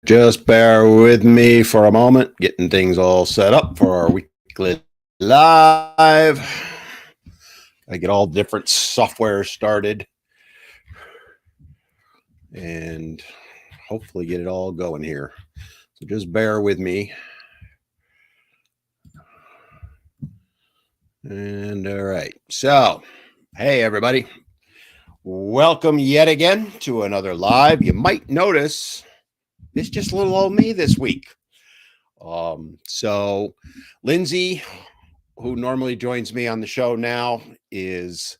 Just bear with me for a moment, getting things all set up for our weekly live. I get all different software started and hopefully get it all going here. So just bear with me. And all right. So, hey, everybody. Welcome yet again to another live. You might notice it's just a little old me this week. So Lindsay, who normally joins me on the show now, is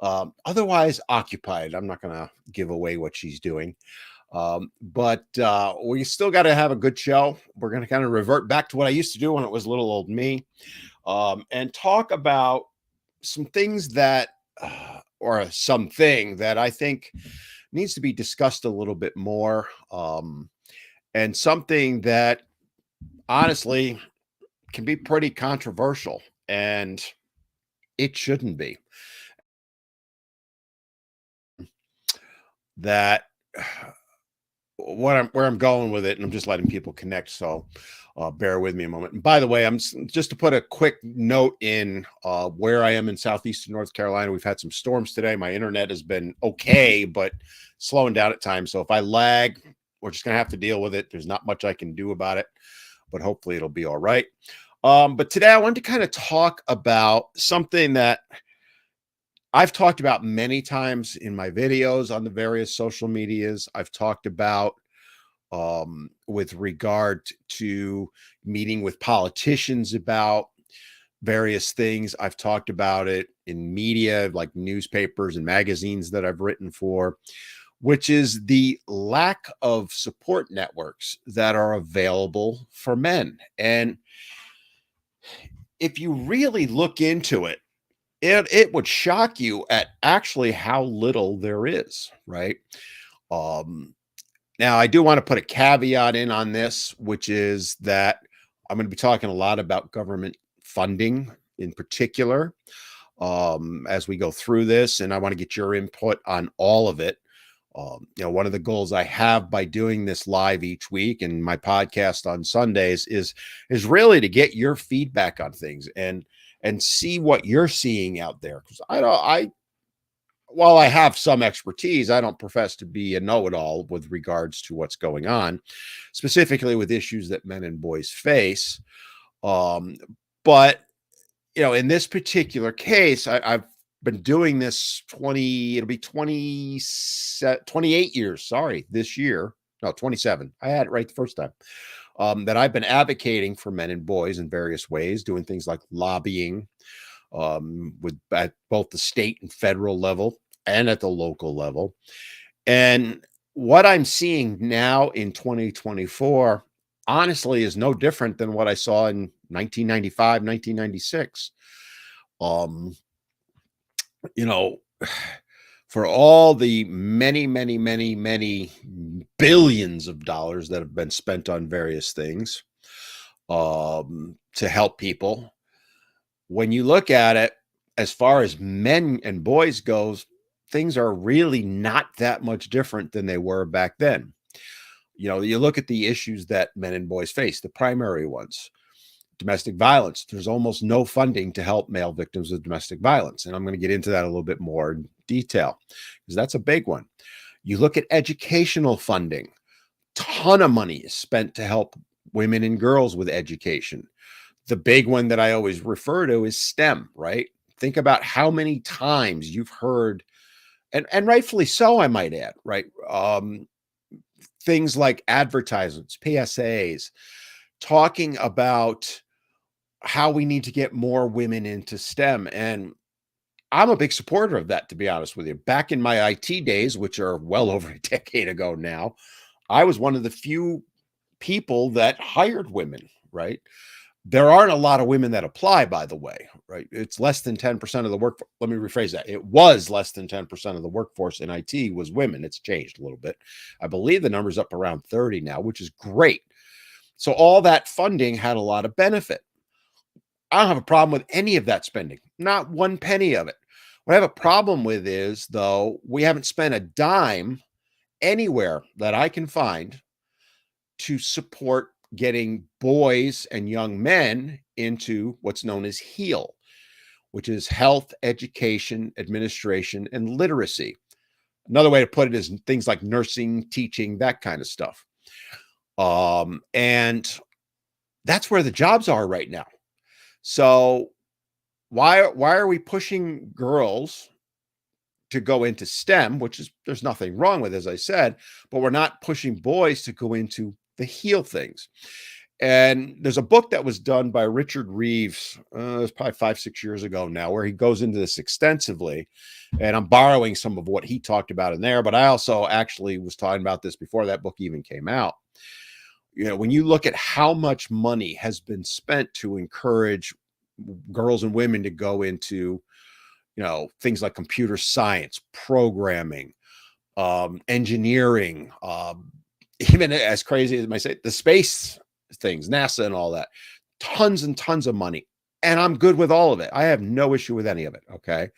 otherwise occupied. I'm not going to give away what she's doing. But we still got to have a good show. We're going to kind of revert back to what I used to do when it was little old me, and talk about some things that, or something that I think needs to be discussed a little bit more, and something that honestly can be pretty controversial, and it shouldn't be. That where I'm going with it, and I'm just letting people connect. So bear with me a moment. And by the way, I'm just to put a quick note in where I am in southeastern North Carolina. We've had some storms today. My internet has been okay, but slowing down at times. So if I lag, we're just gonna have to deal with it. There's not much I can do about it, but hopefully it'll be all right. But today I wanted to kind of talk about something that I've talked about many times in my videos on the various social medias. I've talked about with regard to meeting with politicians about various things. I've talked about it in media, like newspapers and magazines that I've written for, which is the lack of support networks that are available for men. And if you really look into it, it would shock you at actually how little there is, right? Now, I do want to put a caveat in on this, which is that I'm going to be talking a lot about government funding in particular as we go through this, and I want to get your input on all of it. One of the goals I have by doing this live each week and my podcast on Sundays is really to get your feedback on things and see what you're seeing out there. Because while I have some expertise, I don't profess to be a know-it-all with regards to what's going on, specifically with issues that men and boys face. But in this particular case, I've been doing this 28 years, sorry, this year. No, 27. I had it right the first time. That I've been advocating for men and boys in various ways, doing things like lobbying at both the state and federal level and at the local level. And what I'm seeing now in 2024, honestly, is no different than what I saw in 1995, 1996. For all the many, many, many, many billions of dollars that have been spent on various things to help people, when you look at it, as far as men and boys goes, things are really not that much different than they were back then. You look at the issues that men and boys face, the primary ones. Domestic violence. There's almost no funding to help male victims of domestic violence. And I'm going to get into that a little bit more in detail because that's a big one. You look at educational funding, ton of money is spent to help women and girls with education. The big one that I always refer to is STEM, right? Think about how many times you've heard, and rightfully so, I might add, right? Things like advertisements, PSAs, talking about how we need to get more women into STEM. And I'm a big supporter of that, to be honest with you. Back in my IT days, which are well over a decade ago now, I was one of the few people that hired women, right? There aren't a lot of women that apply, by the way, right? It's less than 10% of the work. Let me rephrase that. It was less than 10% of the workforce in IT was women. It's changed a little bit. I believe the number's up around 30 now, which is great. So all that funding had a lot of benefit. I don't have a problem with any of that spending, not one penny of it. What I have a problem with is, though, we haven't spent a dime anywhere that I can find to support getting boys and young men into what's known as HEAL, which is health, education, administration, and literacy. Another way to put it is things like nursing, teaching, that kind of stuff. And that's where the jobs are right now. So why are we pushing girls to go into STEM, which is there's nothing wrong with, as I said, but we're not pushing boys to go into the HEAL things. And there's a book that was done by Richard Reeves, it's probably 5, 6 years ago now, where he goes into this extensively. And I'm borrowing some of what he talked about in there, but I also actually was talking about this before that book even came out. When you look at how much money has been spent to encourage girls and women to go into, things like computer science, programming, engineering, even as crazy as I might say, the space things, NASA and all that, tons and tons of money. And I'm good with all of it. I have no issue with any of it. Okay.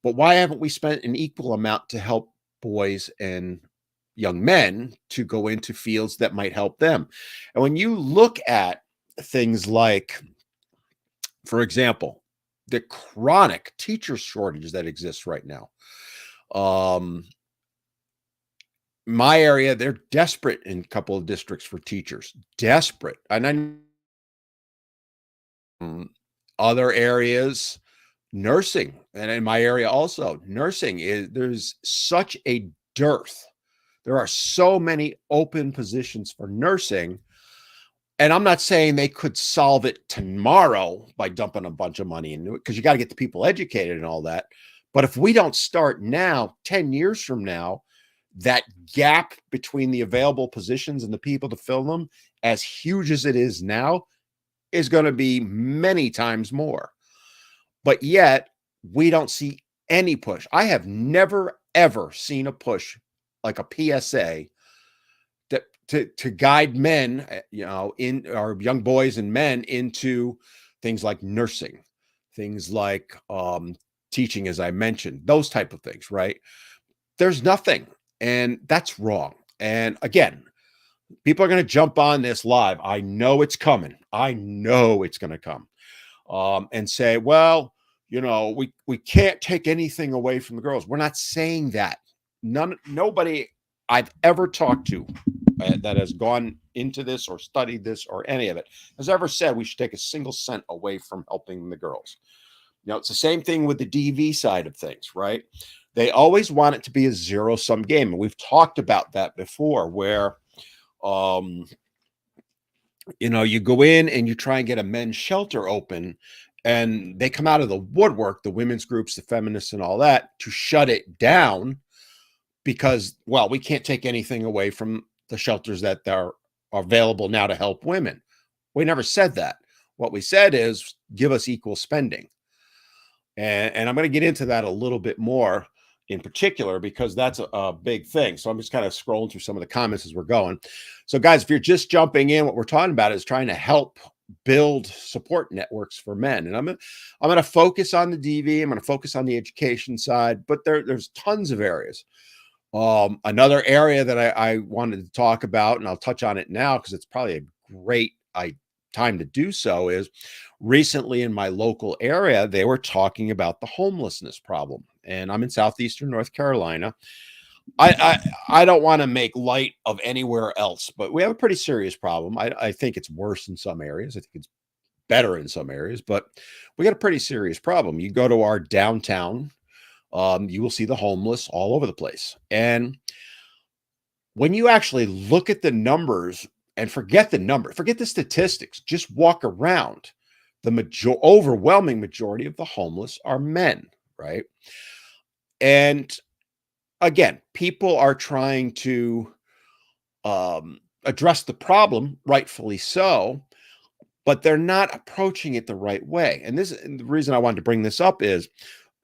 But why haven't we spent an equal amount to help boys and young men to go into fields that might help them? And when you look at things like, for example, the chronic teacher shortage that exists right now, um, my area, they're desperate in a couple of districts for teachers, desperate. And other areas, nursing, and in my area also, nursing is there's such a dearth. There are so many open positions for nursing. And I'm not saying they could solve it tomorrow by dumping a bunch of money into it, because you got to get the people educated and all that. But if we don't start now, 10 years from now, that gap between the available positions and the people to fill them, as huge as it is now, is going to be many times more. But yet, we don't see any push. I have never, ever seen a push like a PSA that to guide men, in our young boys and men into things like nursing, things like teaching, as I mentioned, those type of things, right? There's nothing, and that's wrong. And again, people are going to jump on this live. I know it's coming. I know it's going to come, and say, well, we can't take anything away from the girls. We're not saying that. Nobody I've ever talked to that has gone into this or studied this or any of it has ever said we should take a single cent away from helping the girls. It's the same thing with the DV side of things, right? They always want it to be a zero-sum game. And we've talked about that before, where, you go in and you try and get a men's shelter open, and they come out of the woodwork, the women's groups, the feminists and all that, to shut it down because, well, we can't take anything away from the shelters that are available now to help women. We never said that. What we said is give us equal spending. And I'm going to get into that a little bit more in particular, because that's a big thing. So I'm just kind of scrolling through some of the comments as we're going. So guys, if you're just jumping in, what we're talking about is trying to help build support networks for men. And I'm going to focus on the DV. I'm going to focus on the education side, but there's tons of areas. Another area that I wanted to talk about, and I'll touch on it now because it's probably a great time to do so, is recently in my local area, they were talking about the homelessness problem. And I'm in southeastern North Carolina. I don't want to make light of anywhere else, but we have a pretty serious problem. I think it's worse in some areas. I think it's better in some areas, but we got a pretty serious problem. You go to our downtown, you will see the homeless all over the place. And when you actually look at the numbers and forget the statistics, just walk around, the overwhelming majority of the homeless are men, right? And again, people are trying to address the problem, rightfully so, but they're not approaching it the right way. And the reason I wanted to bring this up is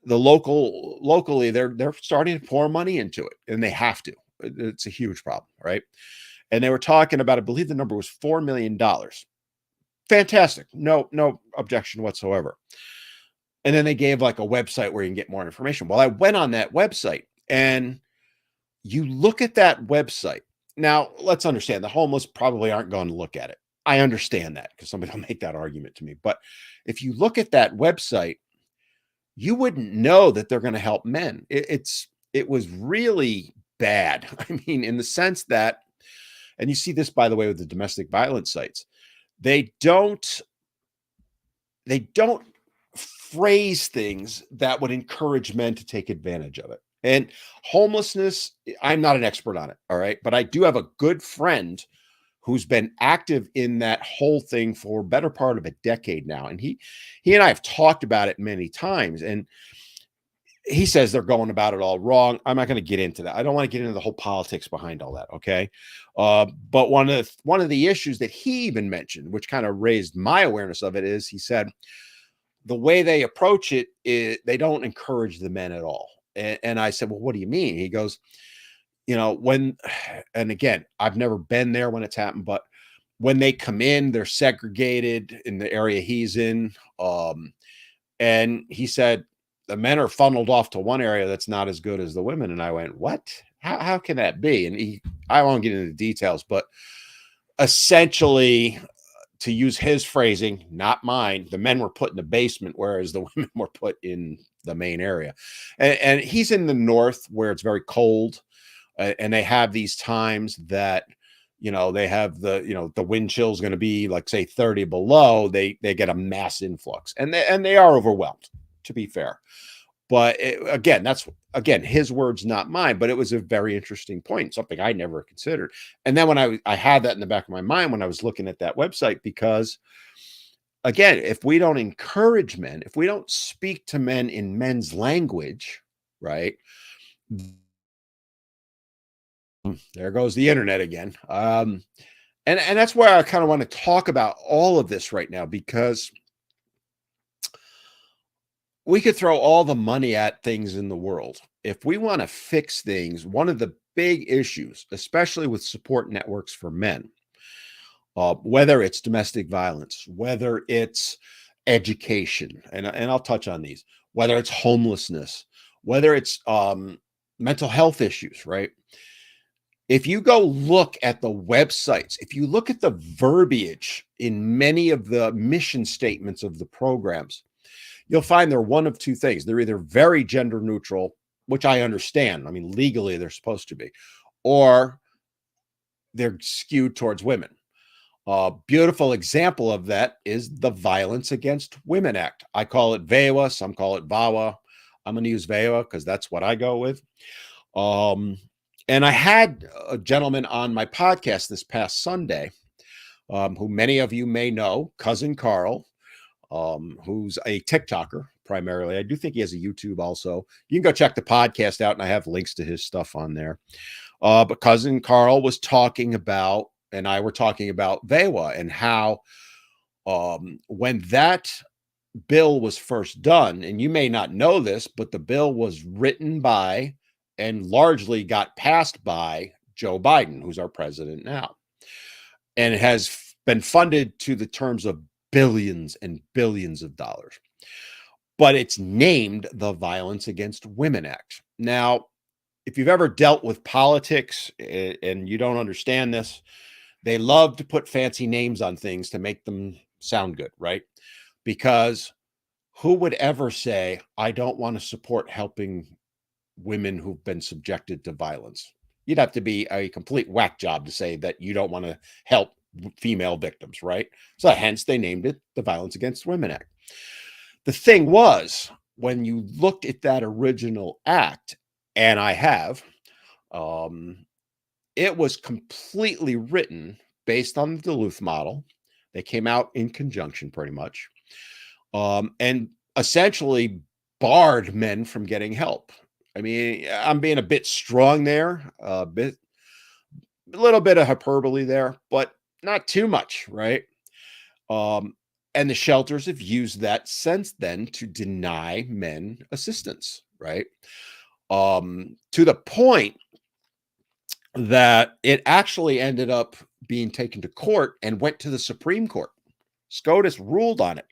locally they're starting to pour money into it, and they have to. It's a huge problem, right? And they were talking about, I believe the number was $4 million. Fantastic. No objection whatsoever. And then they gave like a website where you can get more information. Well, I went on that website and you look at that website. Now, let's understand the homeless probably aren't going to look at it. I understand that because somebody will make that argument to me. But if you look at that website, you wouldn't know that they're going to help men. It was really bad. I mean, in the sense that, and you see this by the way with the domestic violence sites, they don't they don't phrase things that would encourage men to take advantage of it. And homelessness, I'm not an expert on it, all right, but I do have a good friend who's been active in that whole thing for better part of a decade now, and he and I have talked about it many times, and he says they're going about it all wrong. I'm not going to get into that. I don't want to get into the whole politics behind all that. Okay. But one of the issues that he even mentioned, which kind of raised my awareness of it, is he said the way they approach it is they don't encourage the men at all. And I said, well, what do you mean? He goes, when, and again, I've never been there when it's happened, but when they come in, they're segregated in the area he's in. And he said, the men are funneled off to one area that's not as good as the women. And I went, what? How can that be? And I won't get into the details, but essentially, to use his phrasing, not mine, the men were put in the basement, whereas the women were put in the main area. And he's in the north where it's very cold. And they have these times that, they have the wind chill is going to be like, say, 30 below. They get a mass influx and they are overwhelmed, to be fair. But again, his words, not mine, but it was a very interesting point, something I never considered. And then when I had that in the back of my mind when I was looking at that website, because again, if we don't encourage men, if we don't speak to men in men's language, right? There goes the internet again. And that's why I kind of want to talk about all of this right now, because we could throw all the money at things in the world. If we want to fix things, one of the big issues, especially with support networks for men, whether it's domestic violence, whether it's education, and I'll touch on these, whether it's homelessness, whether it's mental health issues, right? If you go look at the websites, if you look at the verbiage in many of the mission statements of the programs, you'll find they're one of two things. They're either very gender neutral, which I understand. I mean, legally they're supposed to be, or they're skewed towards women. A beautiful example of that is the Violence Against Women Act. I call it VAWA, some call it VAWA. I'm going to use VAWA because that's what I go with. And I had a gentleman on my podcast this past Sunday, who many of you may know, Cousin Carl, who's a TikToker primarily. I do think he has a YouTube also. You can go check the podcast out, and I have links to his stuff on there. But Cousin Carl was talking about, and I were talking about VAWA and how when that bill was first done, and you may not know this, but the bill was written by and largely got passed by Joe Biden, who's our president now. And it has been funded to the terms of billions and billions of dollars. But it's named the Violence Against Women Act. Now, if you've ever dealt with politics and you don't understand this, they love to put fancy names on things to make them sound good, right? Because who would ever say, I don't want to support helping women who've been subjected to violence? You'd have to be a complete whack job to say that you don't want to help female victims, right? So hence they named it the Violence Against Women Act. The thing was, when you looked at that original act, and I have, it was completely written based on the Duluth model. They came out in conjunction pretty much, and essentially barred men from getting help. I mean, I'm being a bit strong there, a little bit of hyperbole there, but not too much, right? And the shelters have used that since then to deny men assistance, right? To the point that it actually ended up being taken to court and went to the Supreme Court. SCOTUS ruled on it.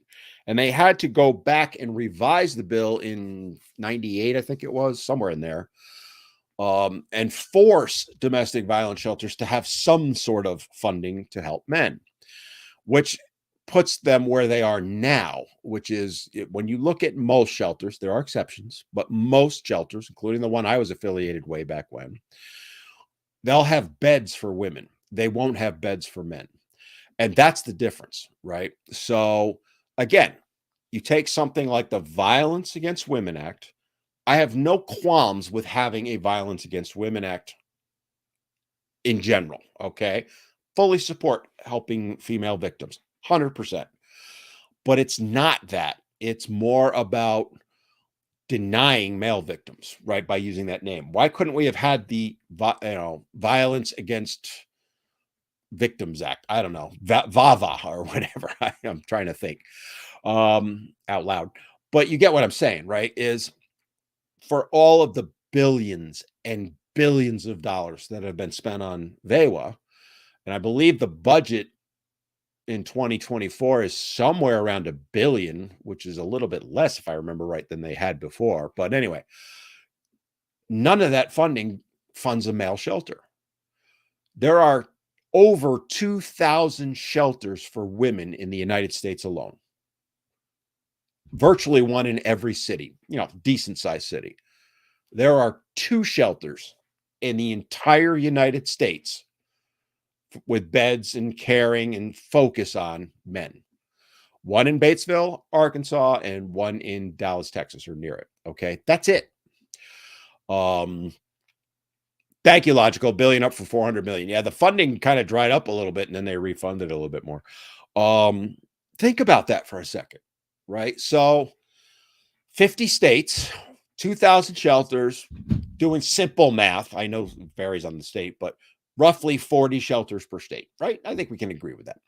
And they had to go back and revise the bill in 98, I think it was, somewhere in there, and force domestic violence shelters to have some sort of funding to help men, which puts them where they are now, which is when you look at most shelters, there are exceptions, but most shelters, including the one I was affiliated way back when, they'll have beds for women. They won't have beds for men. And that's the difference, right? So again, you take something like the Violence Against Women Act. I have no qualms with having a Violence Against Women Act in general, okay? Fully support helping female victims, 100%. But it's not that. It's more about denying male victims, right, by using that name. Why couldn't we have had the Violence Against Victims Act? I don't know, VAVA or whatever. I'm trying to think out loud. But you get what I'm saying, right? Is for all of the billions and billions of dollars that have been spent on VAWA, and I believe the budget in 2024 is somewhere around $1 billion, which is a little bit less, if I remember right, than they had before. But anyway, none of that funding funds a male shelter. There are over 2,000 shelters for women in the United States alone. Virtually one in every city, decent sized city. There are 2 shelters in the entire United States with beds and caring and focus on men. One in Batesville, Arkansas, and one in Dallas, Texas, or near it. Okay, that's it. Thank you, Logical. Billion up for 400 million. Yeah, the funding kind of dried up a little bit, and then they refunded a little bit more. Think about that for a second, right? So 50 states, 2,000 shelters, doing simple math. I know it varies on the state, but roughly 40 shelters per state, right? I think we can agree with that.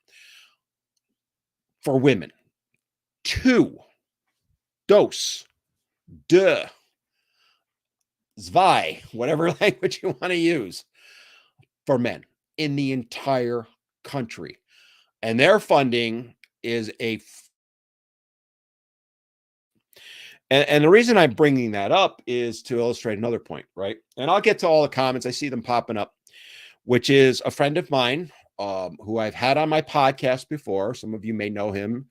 For women, 2, dos, de, zwei, whatever language you want to use, for men in the entire country. And their funding is and the reason I'm bringing that up is to illustrate another point, right? And I'll get to all the comments. I see them popping up, which is a friend of mine who I've had on my podcast before. Some of you may know him.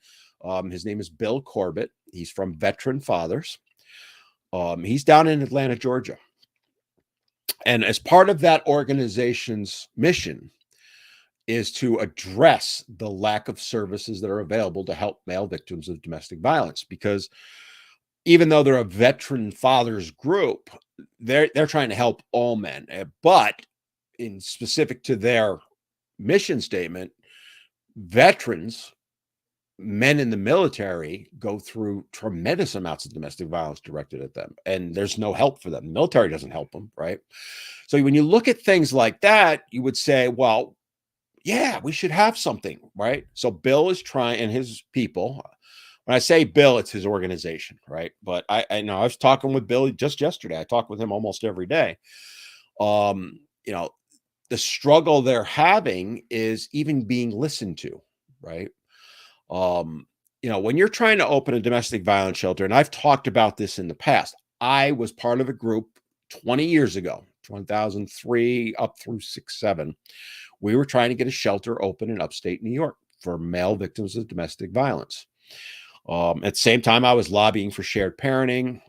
His name is Bill Corbett. He's from Veteran Fathers. He's down in Atlanta, Georgia. And as part of that organization's mission is to address the lack of services that are available to help male victims of domestic violence. Because even though they're a Veteran Fathers group, they're trying to help all men. But in specific to their mission statement, veterans, men in the military, go through tremendous amounts of domestic violence directed at them, and there's no help for them. The military doesn't help them, right? So when you look at things like that, you would say, well, yeah, we should have something, right? So Bill is trying, and his people, when I say Bill, it's his organization, right? But I know I was talking with Bill just yesterday. I talk with him almost every day. The struggle they're having is even being listened to, right? When you're trying to open a domestic violence shelter, and I've talked about this in the past, I was part of a group 20 years ago, 2003 up through 6, 7. We were trying to get a shelter open in upstate New York for male victims of domestic violence. At the same time, I was lobbying for shared parenting,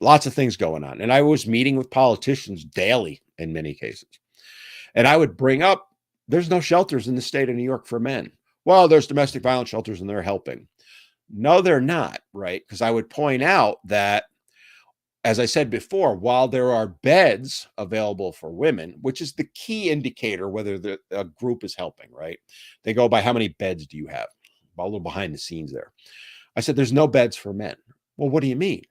lots of things going on. And I was meeting with politicians daily in many cases. And I would bring up, there's no shelters in the state of New York for men. Well, there's domestic violence shelters and they're helping. No, they're not, right? Because I would point out that, as I said before, while there are beds available for women, which is the key indicator whether a group is helping, right? They go by how many beds do you have? A little behind the scenes there. I said, there's no beds for men. Well, what do you mean?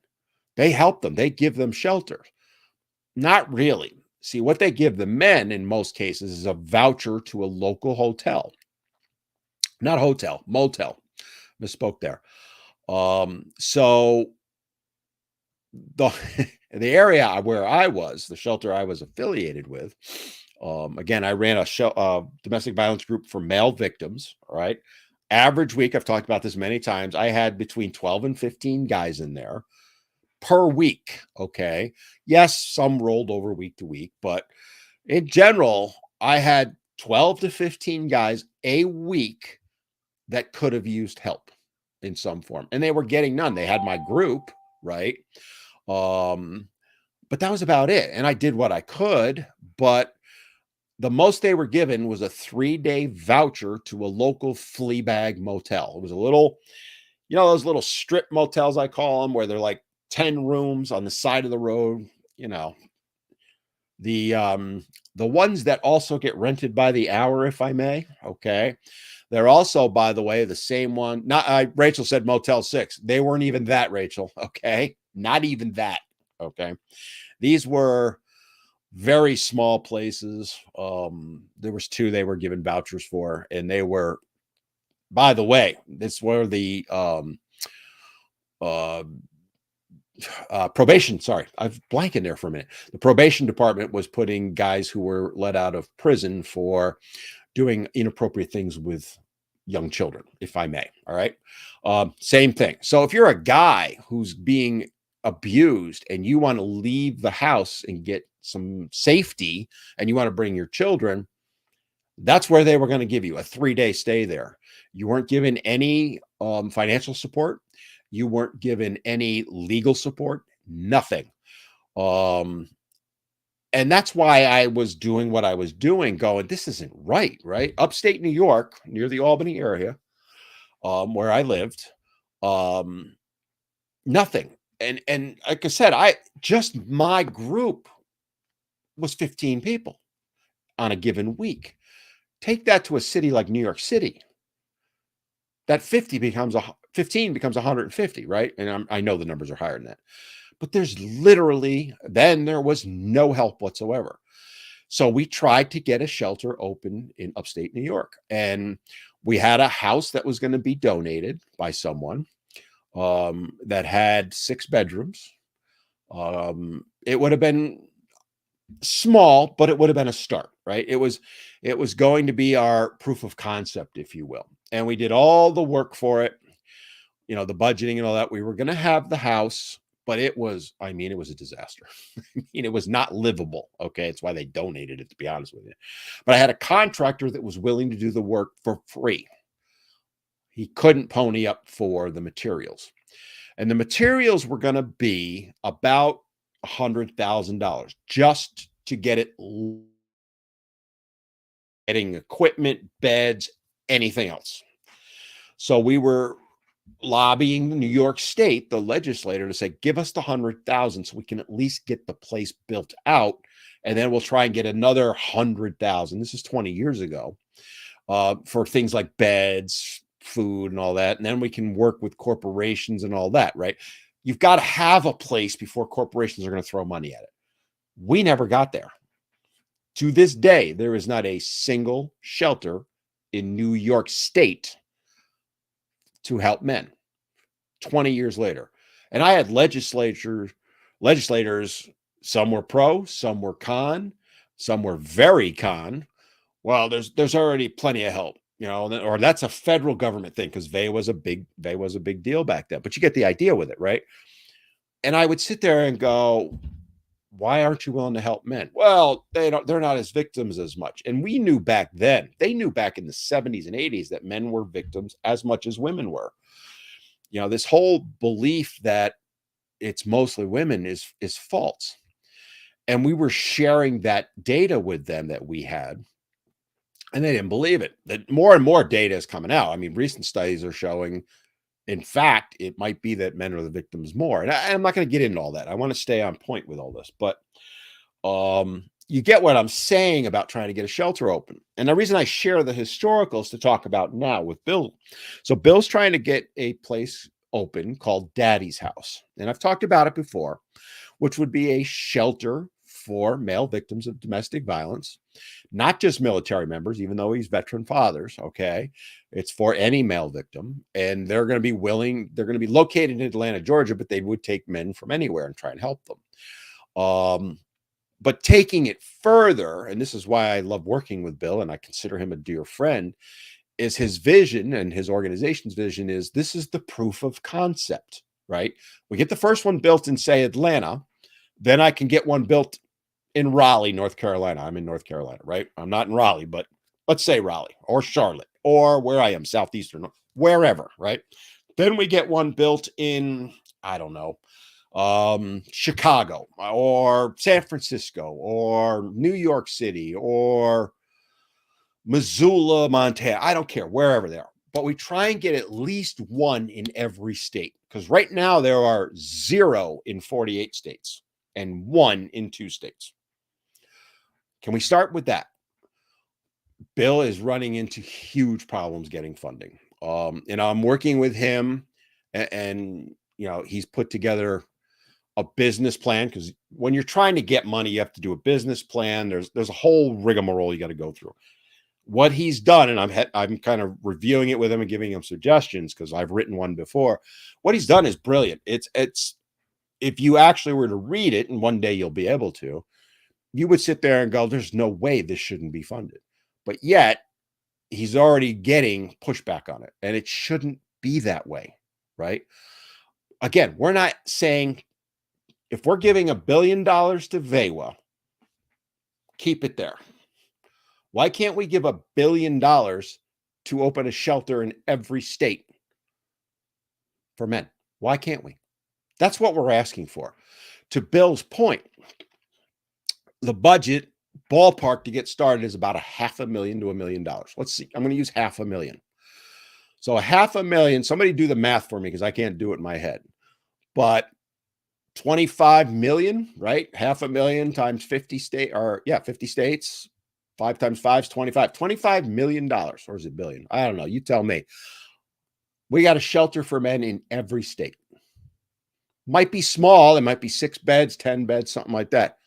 They help them. They give them shelter. Not really. See, what they give the men in most cases is a voucher to a local hotel. Not hotel, motel. Misspoke there. So the area where I was, the shelter I was affiliated with, again, I ran a domestic violence group for male victims. All right. Average week, I've talked about this many times. I had between 12 and 15 guys in there per week. Okay. Yes, some rolled over week to week, but in general, I had 12 to 15 guys a week that could have used help in some form. And they were getting none. They had my group, right? Um, but that was about it. And I did what I could, but the most they were given was a 3-day voucher to a local flea bag motel. It was a little, those little strip motels, I call them, where they're like 10 rooms on the side of the road, you know, the the ones that also get rented by the hour, if I may. Okay. They're also, by the way, the same one. Not Rachel said Motel 6. They weren't even that, Rachel. Okay. Not even that. Okay. These were very small places. There was 2 they were given vouchers for, and they were, by the way, this were the uh, probation. Sorry, I've blanking there for a minute. The probation department was putting guys who were let out of prison for doing inappropriate things with young children, if I may. All right. Same thing. So if you're a guy who's being abused and you want to leave the house and get some safety and you want to bring your children, that's where they were going to give you a 3-day stay there. You weren't given any financial support. You weren't given any legal support, nothing. Um, and that's why I was doing what I was doing, going, this isn't right, right? Upstate New York, near the Albany area, where I lived, um, nothing. And like I said, my group was 15 people on a given week. Take that to a city like New York City. That 15 becomes 150, right? And I know the numbers are higher than that. But there was no help whatsoever. So we tried to get a shelter open in upstate New York. And we had a house that was going to be donated by someone that had 6 bedrooms. It would have been small, but it would have been a start, right? It was going to be our proof of concept, if you will. And we did all the work for it, the budgeting and all that. We were going to have the house, but it was a disaster. It was not livable. Okay. It's why they donated it, to be honest with you. But I had a contractor that was willing to do the work for free. He couldn't pony up for the materials. And the materials were going to be about $100,000 just to get it, getting equipment, beds, anything else. So we were lobbying New York State, the legislator, to say, give us the 100,000 so we can at least get the place built out. And then we'll try and get another 100,000. This is 20 years ago, for things like beds, food, and all that. And then we can work with corporations and all that, right? You've got to have a place before corporations are going to throw money at it. We never got there. To this day, there is not a single shelter in New York State to help men 20 years later. And I had legislators, some were pro, some were con, some were very con. Well, there's already plenty of help, or that's a federal government thing, because VA was a big deal back then. But you get the idea with it, right? And I would sit there and go, why aren't you willing to help men? Well, they're not as victims as much. And we knew back then, they knew back in the 70s and 80s that men were victims as much as women were. This whole belief that it's mostly women is false. And we were sharing that data with them that we had, and they didn't believe it. That more and more data is coming out. I mean, recent studies are showing, in fact, it might be that men are the victims more. And I'm not going to get into all that. I want to stay on point with all this, but you get what I'm saying about trying to get a shelter open. And the reason I share the historicals to talk about now with Bill. So Bill's trying to get a place open called Daddy's House. And I've talked about it before, which would be a shelter for male victims of domestic violence, not just military members, even though he's veteran fathers. Okay. It's for any male victim. And they're going to be located in Atlanta, Georgia, but they would take men from anywhere and try and help them. But taking it further, and this is why I love working with Bill and I consider him a dear friend, is his vision, and his organization's vision is, this is the proof of concept, right? We get the first one built in, say, Atlanta, then I can get one built in Raleigh, North Carolina. I'm in North Carolina, right? I'm not in Raleigh, but let's say Raleigh or Charlotte or where I am, Southeastern, wherever, right? Then we get one built in, I don't know, Chicago or San Francisco or New York City or Missoula, Montana. I don't care, wherever they are. But we try and get at least one in every state, because right now there are 0 in 48 states and 1 in 2 states. Can we start with that? Bill is running into huge problems getting funding. And I'm working with him, and he's put together a business plan, because when you're trying to get money, you have to do a business plan. There's a whole rigmarole you got to go through. What he's done, and I'm kind of reviewing it with him and giving him suggestions, because I've written one before. What he's done is brilliant. It's if you actually were to read it, and one day you'll be able to, you would sit there and go, there's no way this shouldn't be funded. But yet he's already getting pushback on it, and it shouldn't be that way, right? Again, we're not saying, if we're giving $1 billion to VEWA, keep it there. Why can't we give $1 billion to open a shelter in every state for men? Why can't we? That's what we're asking for. To Bill's point, the budget ballpark to get started is about $500,000 to $1 million. Let's see. I'm going to use $500,000. So $500,000, somebody do the math for me, because I can't do it in my head. But 25 million, right? $500,000 times 50 state, or 50 states. 5 times 5 is 25. $25 million. Or is it billion? I don't know. You tell me. We got a shelter for men in every state. Might be small. It might be 6 beds, 10 beds, something like that.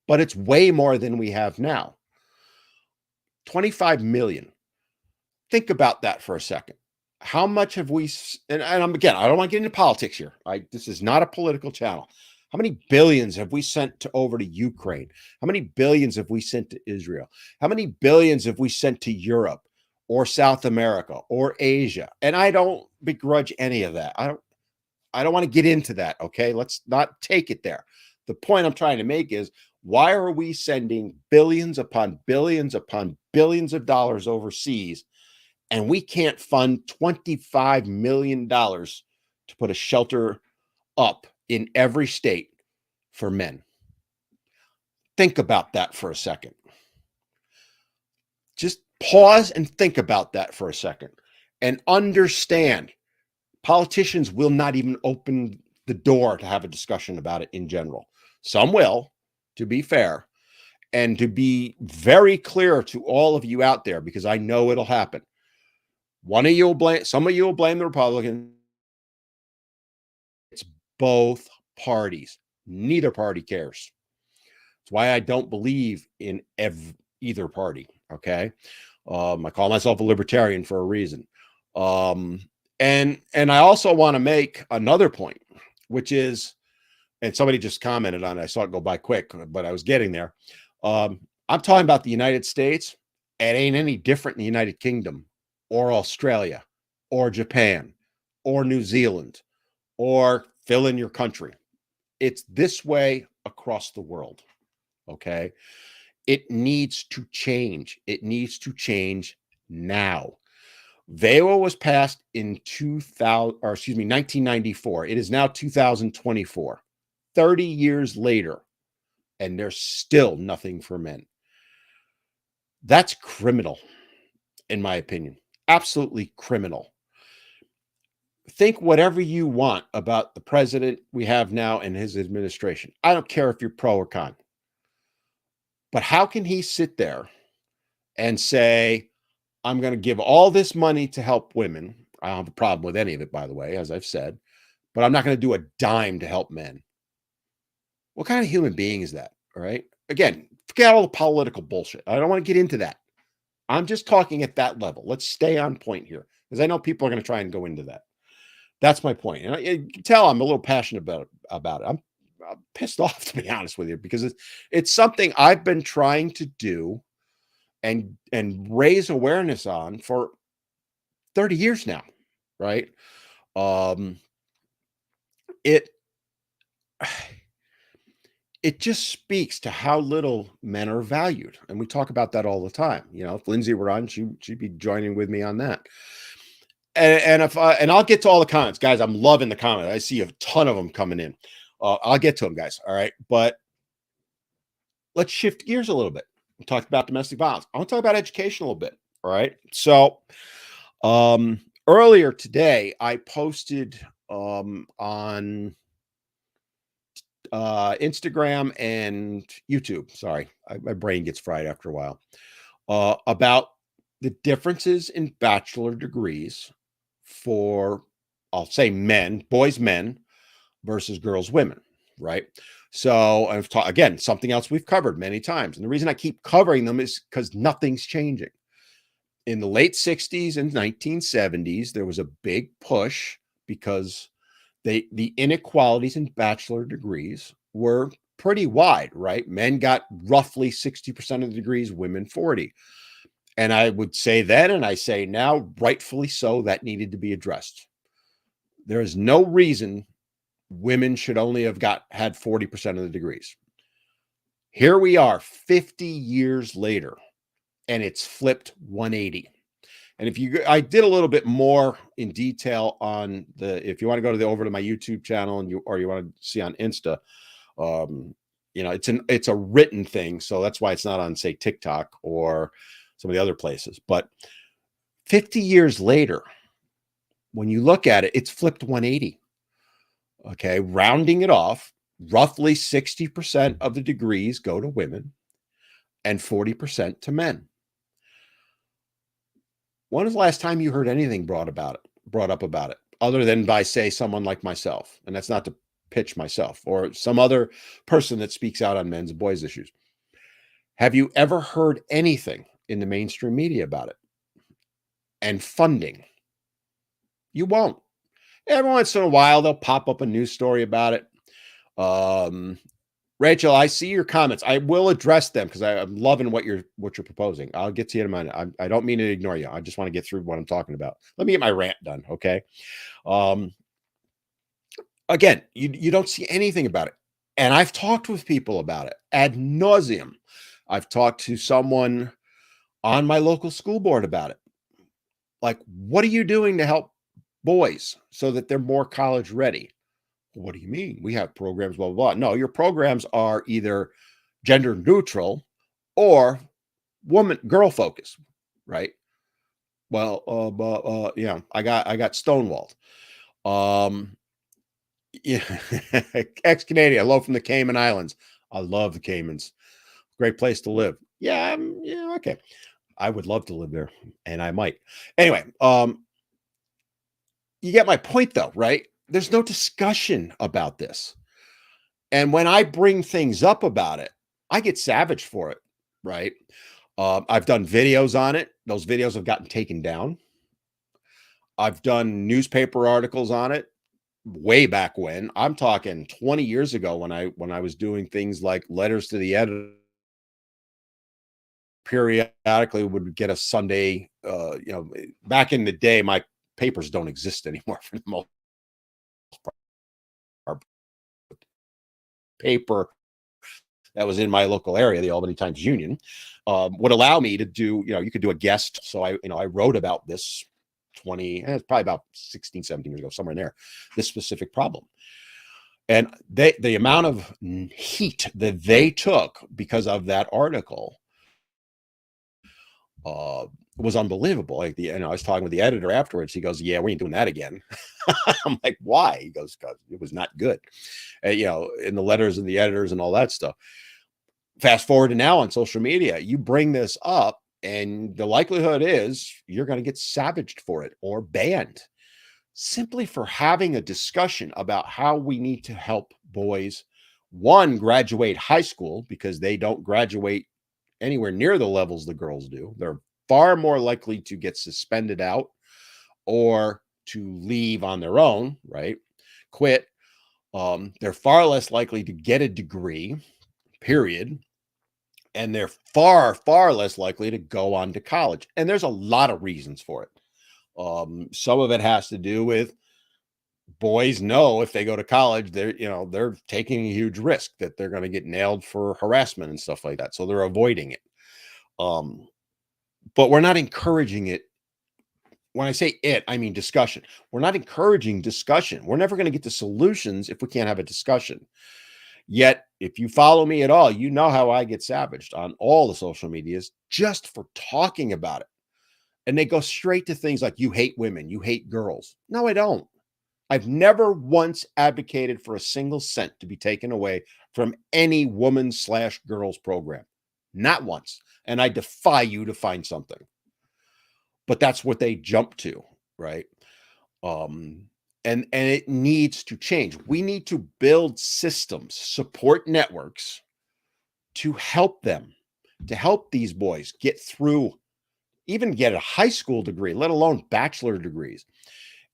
But it's way more than we have now. 25 million. Think about that for a second. How much have we, and again, I don't want to get into politics here. This is not a political channel. How many billions have we sent over to Ukraine? How many billions have we sent to Israel? How many billions have we sent to Europe or South America or Asia? And I don't begrudge any of that. I don't want to get into that. Okay. Let's not take it there. The point I'm trying to make is, why are we sending billions upon billions upon billions of dollars overseas, and we can't fund $25 million to put a shelter up in every state for men? Think about that for a second. Just pause and think about that for a second, and understand politicians will not even open the door to have a discussion about it in general. Some will, to be fair, and to be very clear to all of you out there, because I know it'll happen. Some of you will blame the Republicans. It's both parties. Neither party cares. That's why I don't believe in either party. Okay. I call myself a libertarian for a reason. And I also want to make another point, which is, and somebody just commented on it. I saw it go by quick, but I was getting there. I'm talking about the United States. It ain't any different in the United Kingdom or Australia or Japan or New Zealand or fill in your country. It's this way across the world. Okay. It needs to change. It needs to change now. VEWA was passed in 1994. It is now 2024. 30 years later, and there's still nothing for men. That's criminal, in my opinion. Absolutely criminal. Think whatever you want about the president we have now and his administration. I don't care if you're pro or con. But how can he sit there and say, I'm going to give all this money to help women? I don't have a problem with any of it, by the way, as I've said, but I'm not going to do a dime to help men. What kind of human being is that? All right. Again, forget all the political bullshit. I don't want to get into that. I'm just talking at that level. Let's stay on point here, because I know people are going to try and go into that. That's my point. And you can tell I'm a little passionate about it. I'm pissed off, to be honest with you, because it's something I've been trying to do and raise awareness on for 30 years now, right? Um, it it just speaks to how little men are valued, and we talk about that all the time. If Lindsay were on, she'd be joining with me on that. And if and I'll get to all the comments, guys. I'm loving the comments. I see a ton of them coming in. I'll get to them, guys. All right, but let's shift gears a little bit. We talked about domestic violence. I want to talk about education a little bit. All right. So earlier today, I posted on Instagram and YouTube. Sorry, my brain gets fried after a while. About the differences in bachelor degrees for, I'll say, men versus girls, women, right? So again, something else we've covered many times. And the reason I keep covering them is because nothing's changing. In the late 60s and 1970s, there was a big push because the inequalities in bachelor degrees were pretty wide, right? Men got roughly 60% of the degrees, women 40. And I would say then, and I say now, rightfully so, that needed to be addressed. There is no reason women should only have had 40% of the degrees. Here we are 50 years later, and it's flipped 180. And I did a little bit more in detail on if you want to go over to my YouTube channel or you want to see on Insta, it's a written thing. So that's why it's not on, say, TikTok or some of the other places. But 50 years later, when you look at it, it's flipped 180. Okay. Rounding it off, roughly 60% of the degrees go to women and 40% to men. When was the last time you heard anything brought up about it, other than by, say, someone like myself? And that's not to pitch myself or some other person that speaks out on men's and boys' issues. Have you ever heard anything in the mainstream media about it? And funding? You won't. Every once in a while, they'll pop up a news story about it. Rachel, I see your comments. I will address them because I'm loving what you're proposing. I'll get to you in a minute. I don't mean to ignore you. I just want to get through what I'm talking about. Let me get my rant done, okay? Again, you don't see anything about it. And I've talked with people about it ad nauseum. I've talked to someone on my local school board about it. Like, what are you doing to help boys so that they're more college ready? What do you mean? We have programs, blah, blah, blah. No, your programs are either gender neutral or girl focused, right? Well, yeah, I got stonewalled. Yeah, ex-Canadian, hello from the Cayman Islands. I love the Caymans. Great place to live. Yeah, yeah, okay. I would love to live there, and I might. Anyway, you get my point, though, right? There's no discussion about this. And when I bring things up about it, I get savaged for it, right? I've done videos on it. Those videos have gotten taken down. I've done newspaper articles on it way back when. I'm talking 20 years ago when I was doing things like letters to the editor. Periodically would get a Sunday, back in the day, my papers don't exist anymore for the most part. Paper that was in my local area, the Albany Times Union, would allow me to do, you could do a guest. So I wrote about this it's probably about 16, 17 years ago, somewhere in there, this specific problem. And the amount of heat that they took because of that article was unbelievable. Like I was talking with the editor afterwards. He goes, "Yeah, we ain't doing that again." I'm like, "Why?" He goes, "Because it was not good." In the letters and the editors and all that stuff. Fast forward to now on social media, you bring this up, and the likelihood is you're going to get savaged for it or banned simply for having a discussion about how we need to help boys, one, graduate high school, because they don't graduate anywhere near the levels the girls do. They're far more likely to get suspended out or to leave on their own, right? Quit. They're far less likely to get a degree, period. And they're far, far less likely to go on to college. And there's a lot of reasons for it. Some of it has to do with boys know if they go to college, they're taking a huge risk that they're going to get nailed for harassment and stuff like that. So they're avoiding it. Um, but we're not encouraging it. When I say it, I mean discussion. We're not encouraging discussion. We're never going to get the solutions if we can't have a discussion. Yet, if you follow me at all, you know how I get savaged on all the social medias just for talking about it. And they go straight to things like, you hate women, you hate girls. No, I don't. I've never once advocated for a single cent to be taken away from any woman/girls program. Not once. And I defy you to find something. But that's what they jump to, right? Um, and it needs to change. We need to build systems, support networks to help them, to help these boys get through, even get a high school degree, let alone bachelor degrees.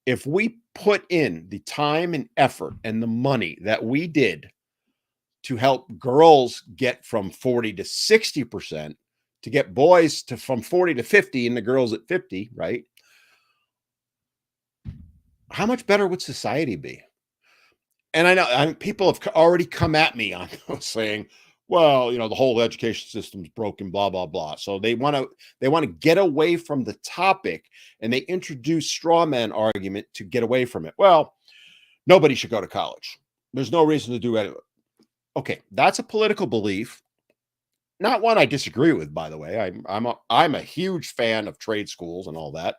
If we put in the time and effort and the money that we did to help girls get from 40 to 60%, to get boys to from 40 to 50 and the girls at 50, right? How much better would society be? And I know people have already come at me on saying, well, the whole education system's broken, blah, blah, blah. So they want to get away from the topic, and they introduce straw man argument to get away from it. Well, nobody should go to college. There's no reason to do it. Okay, that's a political belief. Not one I disagree with, by the way. I'm a huge fan of trade schools and all that.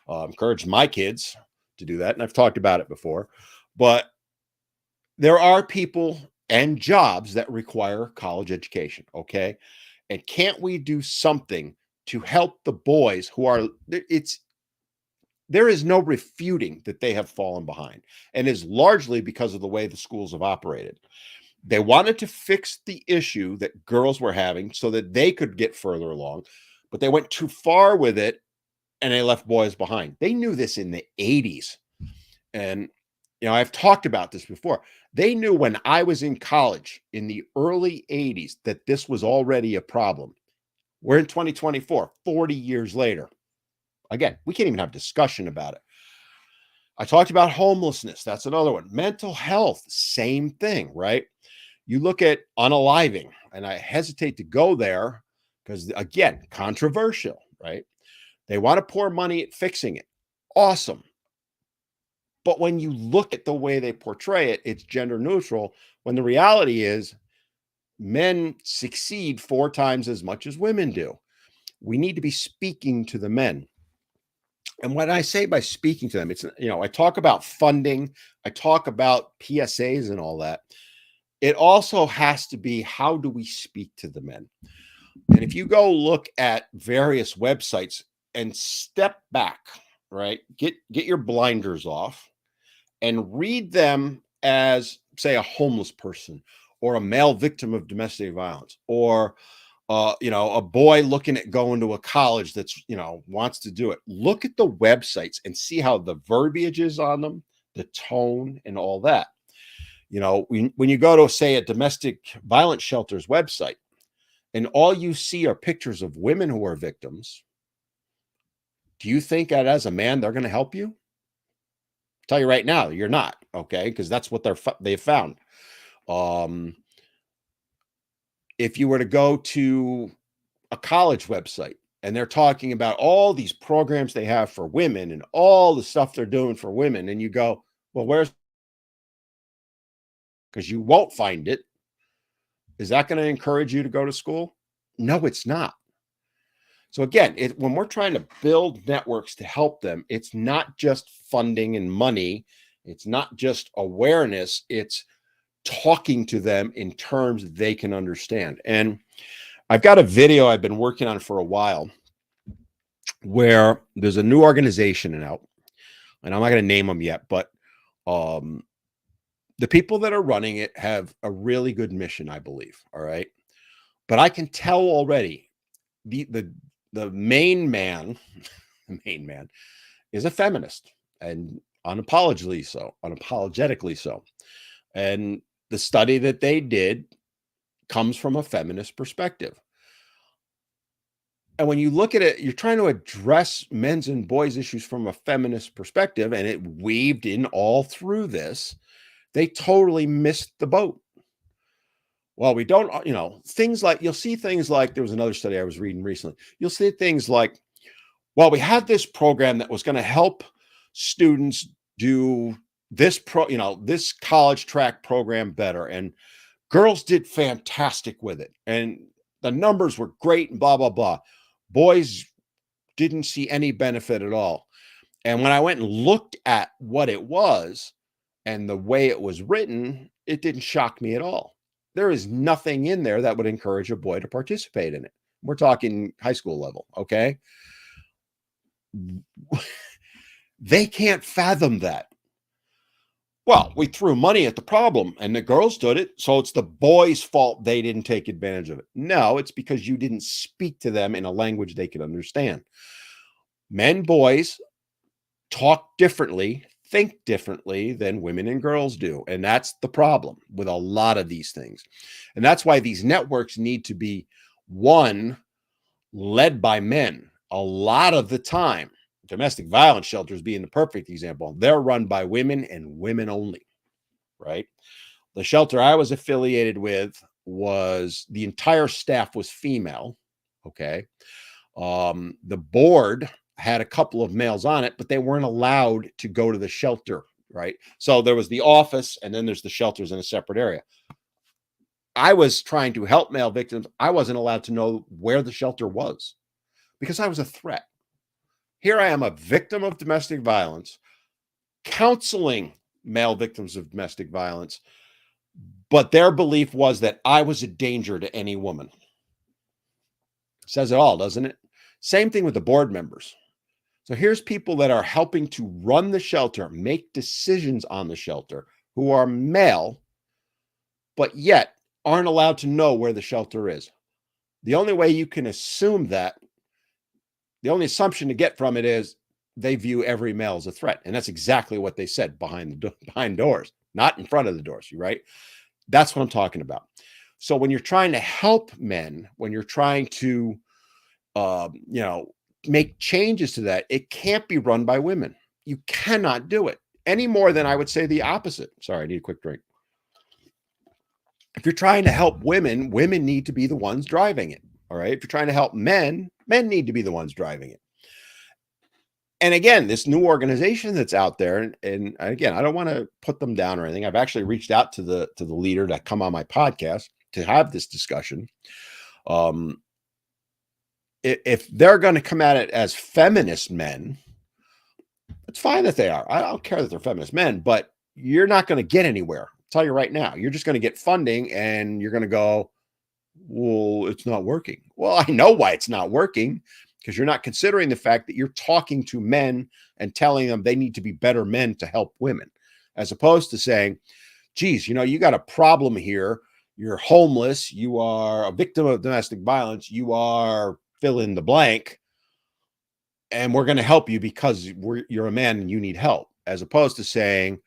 Encourage my kids to do that, and I've talked about it before. But there are people and jobs that require college education, okay? And can't we do something to help the boys who are there is no refuting that they have fallen behind, and is largely because of the way the schools have operated. They wanted to fix the issue that girls were having so that they could get further along, but they went too far with it and they left boys behind. They knew this in the 80s. And I've talked about this before. They knew when I was in college in the early 80s that this was already a problem. We're in 2024, 40 years later. Again, we can't even have discussion about it. I talked about homelessness. That's another one. Mental health, same thing, right? You look at unaliving, and I hesitate to go there because, again, controversial, right? They want to pour money at fixing it. Awesome. But when you look at the way they portray it, it's gender neutral, when the reality is men succeed 4 times as much as women do. We need to be speaking to the men. And when I say by speaking to them, it's, I talk about funding, I talk about PSAs and all that. It also has to be, how do we speak to the men? And if you go look at various websites and step back, right, get your blinders off and read them as, say, a homeless person or a male victim of domestic violence, or a boy looking at going to a college that's, wants to do it. Look at the websites and see how the verbiage is on them, the tone and all that. When you go to, say, a domestic violence shelter's website and all you see are pictures of women who are victims, do you think that as a man, they're going to help you? Tell you right now, you're not, okay? Because that's what they've found. If you were to go to a college website and they're talking about all these programs they have for women and all the stuff they're doing for women, and you go, well, where's, because you won't find it. Is that going to encourage you to go to school? No, it's not. So again, when we're trying to build networks to help them, it's not just funding and money. It's not just awareness. It's talking to them in terms they can understand. And I've got a video I've been working on for a while where there's a new organization out, and I'm not going to name them yet, but the people that are running it have a really good mission, I believe. All right. But I can tell already the main man, the main man is a feminist, and unapologetically so. And the study that they did comes from a feminist perspective. And when you look at it, you're trying to address men's and boys' issues from a feminist perspective, and it weaved in all through this. They totally missed the boat. Well, we don't, things like you'll see things like there was another study I was reading recently. You'll see things like, well, we had this program that was going to help students do this college track program better. And girls did fantastic with it. And the numbers were great and blah, blah, blah. Boys didn't see any benefit at all. And when I went and looked at what it was and the way it was written, it didn't shock me at all. There is nothing in there that would encourage a boy to participate in it. We're talking high school level, okay? They can't fathom that. Well, we threw money at the problem and the girls did it, so it's the boys' fault they didn't take advantage of it. No, it's because you didn't speak to them in a language they could understand. Men, boys talk differently, think differently than women and girls do. And that's the problem with a lot of these things. And that's why these networks need to be, one, led by men. A lot of the time, domestic violence shelters being the perfect example, they're run by women and women only, right? The shelter I was affiliated with was the entire staff was female. Okay. The board had a couple of males on it, but they weren't allowed to go to the shelter, right? So there was the office and then there's the shelters in a separate area. I was trying to help male victims. I wasn't allowed to know where the shelter was because I was a threat. Here I am, a victim of domestic violence, counseling male victims of domestic violence, but their belief was that I was a danger to any woman. Says it all, doesn't it? Same thing with the board members. So here's people that are helping to run the shelter, make decisions on the shelter, who are male, but yet aren't allowed to know where the shelter is. The only way you can assume that, the only assumption to get from it is they view every male as a threat. And that's exactly what they said behind doors, not in front of the doors, right? That's what I'm talking about. So when you're trying to help men, when you're trying to, make changes to that, it can't be run by women. You cannot do it any more than I would say the opposite. Sorry, I need a quick drink. If you're trying to help women, women need to be the ones driving it. All right. If you're trying to help men, men need to be the ones driving it. And again, this new organization that's out there, and again, I don't want to put them down or anything. I've actually reached out to the leader to come on my podcast to have this discussion. If they're going to come at it as feminist men, it's fine that they are. I don't care that they're feminist men, but you're not going to get anywhere. I'll tell you right now, you're just going to get funding and you're going to go, well, it's not working. Well, I know why it's not working, because you're not considering the fact that you're talking to men and telling them they need to be better men to help women, as opposed to saying, geez, you got a problem here. You're homeless. You are a victim of domestic violence. You are fill in the blank, and we're going to help you because you're a man and you need help, as opposed to saying,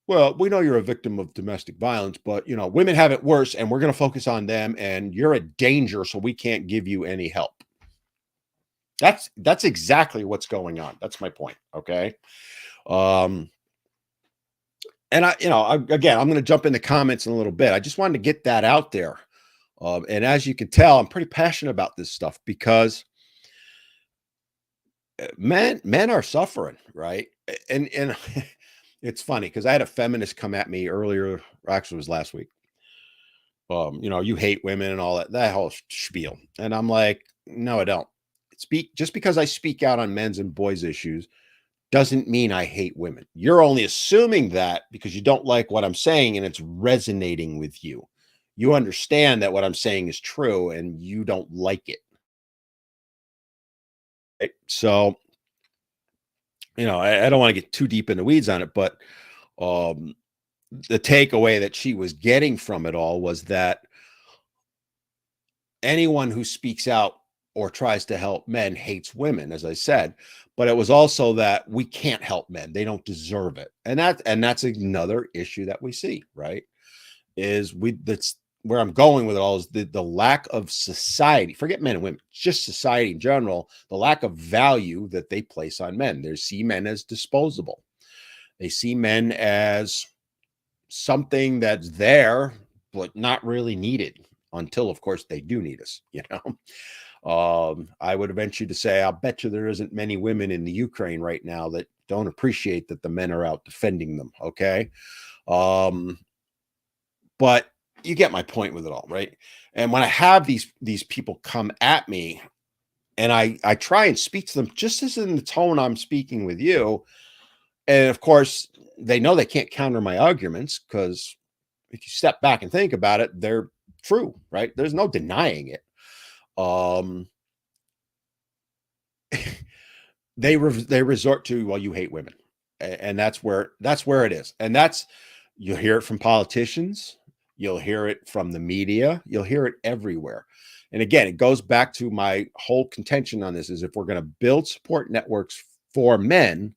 well, we know you're a victim of domestic violence, but women have it worse and we're going to focus on them and you're a danger, so we can't give you any help. That's exactly what's going on. That's my point. Okay. And I'm going to jump in the comments in a little bit. I just wanted to get that out there. And as you can tell, I'm pretty passionate about this stuff because men are suffering, right? And it's funny because I had a feminist come at me earlier, actually it was last week. You hate women and all that whole spiel. And I'm like, no, I don't. Just because I speak out on men's and boys' issues doesn't mean I hate women. You're only assuming that because you don't like what I'm saying and it's resonating with you. You understand that what I'm saying is true and you don't like it. Right? So, I don't want to get too deep in the weeds on it, but the takeaway that she was getting from it all was that anyone who speaks out or tries to help men hates women, as I said, but it was also that we can't help men. They don't deserve it. And that's another issue that we see, right? where I'm going with it all is the lack of society. Forget men and women, just society in general. The lack of value that they place on men. They see men as disposable. They see men as something that's there, but not really needed until, of course, they do need us. You know, I would venture to say, I'll bet you there isn't many women in the Ukraine right now that don't appreciate that the men are out defending them. Okay. Um, but you get my point with it all, right? And when I have these people come at me and I try and speak to them just as in the tone I'm speaking with you, and of course they know they can't counter my arguments because if you step back and think about it, they're true, right? There's no denying it. Um, they resort to, well, you hate women, and that's where it is, and that's you'll hear it from politicians, you'll hear it from the media, you'll hear it everywhere. And again, it goes back to my whole contention on this: is if we're going to build support networks for men,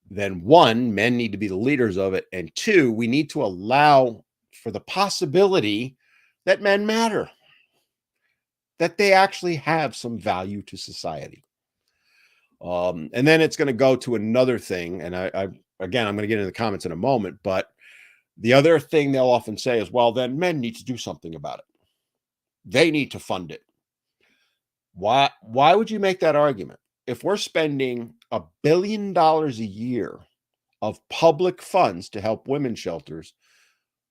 then one, men need to be the leaders of it, and two, we need to allow for the possibility that men matter, that they actually have some value to society. And then it's going to go to another thing. And I again, I'm going to get into the comments in a moment, but the other thing they'll often say is, well, then men need to do something about it. They need to fund it. Why would you make that argument? If we're spending $1 billion a year of public funds to help women's shelters,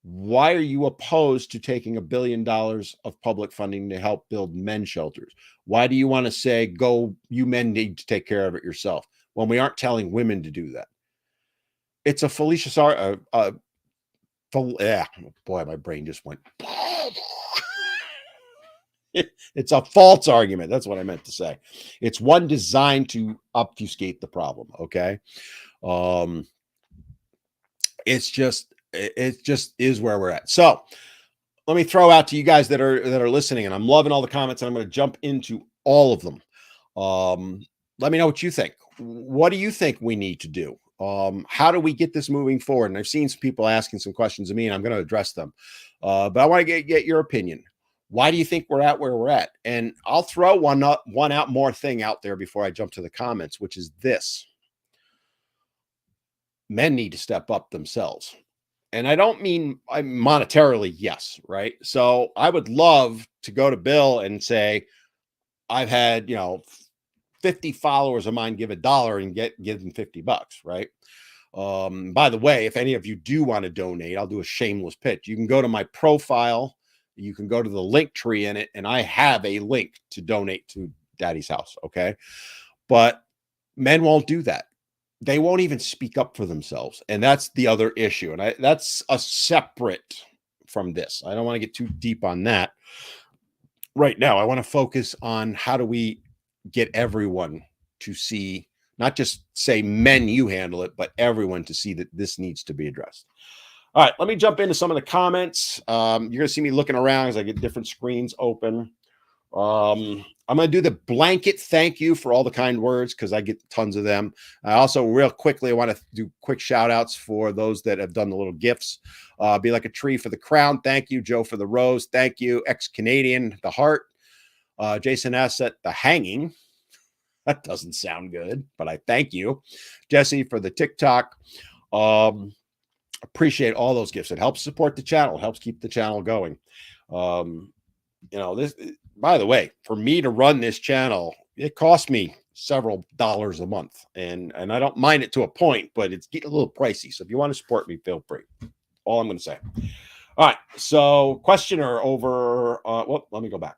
why are you opposed to taking $1 billion of public funding to help build men's shelters? Why do you want to say, go, you men need to take care of it yourself, when we aren't telling women to do that? It's a fallacious, yeah, boy, my brain just went. It's a false argument. That's what I meant to say. It's one designed to obfuscate the problem. Okay. Um, it just is where we're at. So let me throw out to you guys that are listening, and I'm loving all the comments, and I'm going to jump into all of them. Let me know what you think. What do you think we need to do? How do we get this moving forward? And I've seen some people asking some questions of me, and I'm going to address them. But I want to get your opinion. Why do you think we're at where we're at? And I'll throw one out more thing out there before I jump to the comments, which is this: men need to step up themselves. And I don't mean monetarily, yes, right? So I would love to go to Bill and say, I've had, 50 followers of mine give $1 and give them $50, right? By the way, if any of you do want to donate, I'll do a shameless pitch. You can go to my profile, you can go to the link tree in it, and I have a link to donate to Daddy's house. Okay. But men won't do that. They won't even speak up for themselves. And that's the other issue. And that's a separate from this. I don't want to get too deep on that right now. I want to focus on how do we get everyone to see, not just say men, you handle it, but everyone to see that this needs to be addressed. All right, let me jump into some of the comments. You're going to see me looking around as I get different screens open. I'm going to do the blanket thank you for all the kind words, because I get tons of them. I also, real quickly, I want to do quick shout outs for those that have done the little gifts. Be like a tree for the crown. Thank you. Joe for the rose. Thank you. Ex-Canadian, the heart. Jason Asset, the hanging. That doesn't sound good, but I thank you. Jesse for the TikTok. Appreciate all those gifts. It helps support the channel. It helps keep the channel going. This, by the way, for me to run this channel, it costs me several dollars a month, and I don't mind it to a point, but it's getting a little pricey. So if you want to support me, feel free. All I'm going to say. All right. So questioner over, let me go back.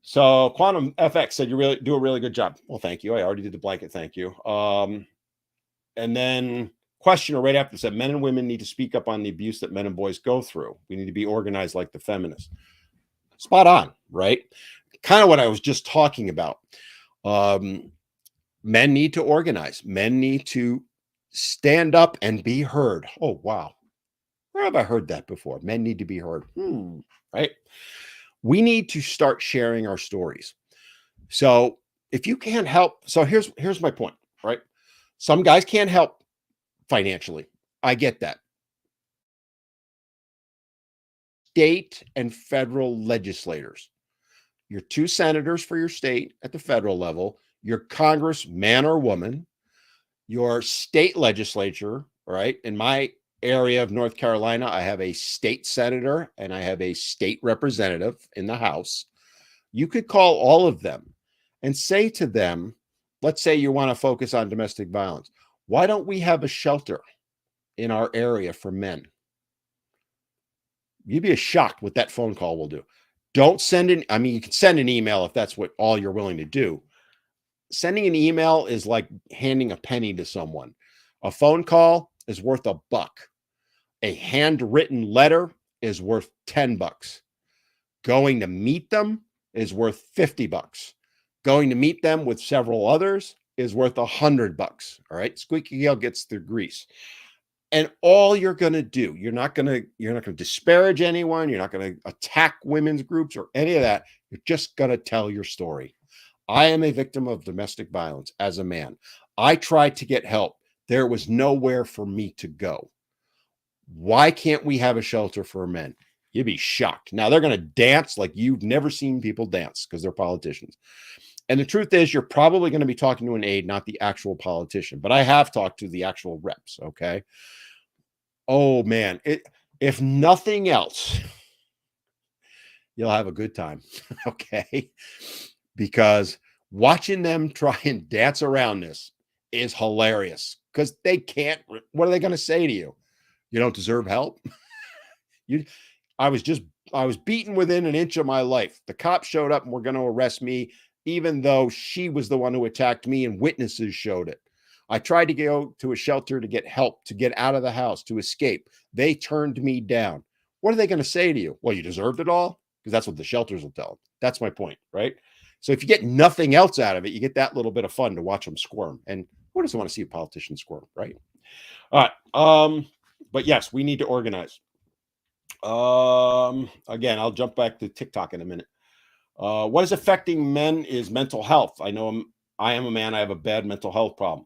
So Quantum FX said you really do a really good job. Well, thank you. I already did the blanket. Thank you. And then questioner right after said, men and women need to speak up on the abuse that men and boys go through. We need to be organized like the feminists. Spot on, right? Kind of what I was just talking about. Men need to organize. Men need to stand up and be heard. Oh, wow. Where have I heard that before? Men need to be heard. Right? We need to start sharing our stories. So if you can't help, so here's my point, right? Some guys can't help financially. I get that. state and federal legislators. Your two senators for your state at the federal level, your Congress, man or woman, your state legislature, right? In my area of North Carolina, I have a state senator and I have a state representative in the House. You could call all of them and say to them, let's say you want to focus on domestic violence. Why don't we have a shelter in our area for men? You'd be shocked what that phone call will do. Don't send an, I mean, you can send an email if that's what all you're willing to do. Sending an email is like handing a penny to someone. A phone call is worth $1. A handwritten letter is worth $10. Going to meet them is worth $50. Going to meet them with several others is worth $100. All right. Squeaky heel gets the grease. And all you're going to do, you're not going to disparage anyone. You're not going to attack women's groups or any of that. You're just going to tell your story. I am a victim of domestic violence as a man. I tried to get help. There was nowhere for me to go. Why can't we have a shelter for men? You'd be shocked. Now they're going to dance like you've never seen people dance because they're politicians. And the truth is, you're probably going to be talking to an aide, not the actual politician. But I have talked to the actual reps. Okay. Oh man, if nothing else, you'll have a good time. Okay. Because watching them try and dance around this is hilarious because they can't. What are they going to say to you? You don't deserve help. I was beaten within an inch of my life. The cops showed up and were going to arrest me, even though she was the one who attacked me and witnesses showed it. I tried to go to a shelter to get help, to get out of the house, to escape. They turned me down. What are they going to say to you? Well, you deserved it all? Because that's what the shelters will tell them. That's my point, right? So if you get nothing else out of it, you get that little bit of fun to watch them squirm. And who doesn't want to see a politician squirm, right? All right. But yes, we need to organize. Again, I'll jump back to TikTok in a minute. What is affecting men is mental health. I am a man. I have a bad mental health problem.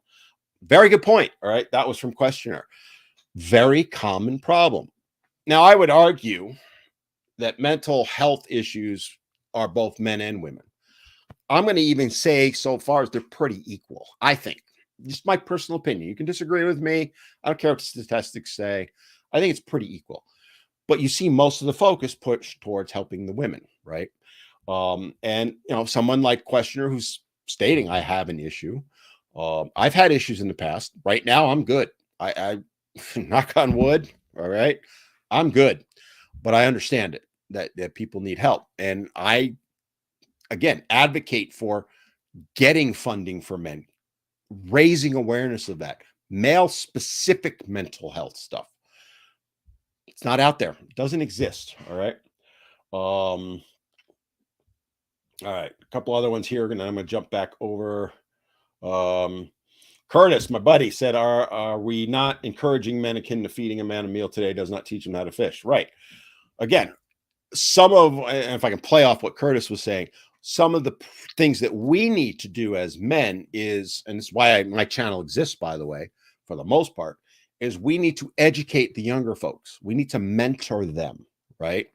Very good point. All right. That was from questioner. Very common problem. Now, I would argue that mental health issues are both men and women. I'm going to even say so far as they're pretty equal, I think. Just my personal opinion. You can disagree with me. I don't care what the statistics say. I think it's pretty equal. But you see most of the focus pushed towards helping the women, right? And, someone like questioner who's stating I have an issue. I've had issues in the past. Right now, I'm good. I knock on wood. All right. I'm good. But I understand it, that people need help. And I, again, advocate for getting funding for men, raising awareness of that, male-specific mental health stuff. It's not out there. It doesn't exist. All right. All right. A couple other ones here, and then I'm going to jump back over. Curtis, my buddy, said, are we not encouraging men akin to feeding a man a meal today does not teach him how to fish? Right. Again, and if I can play off what Curtis was saying, some of the things that we need to do as men is, and it's why my channel exists, by the way, for the most part, is we need to educate the younger folks. We need to mentor them, right?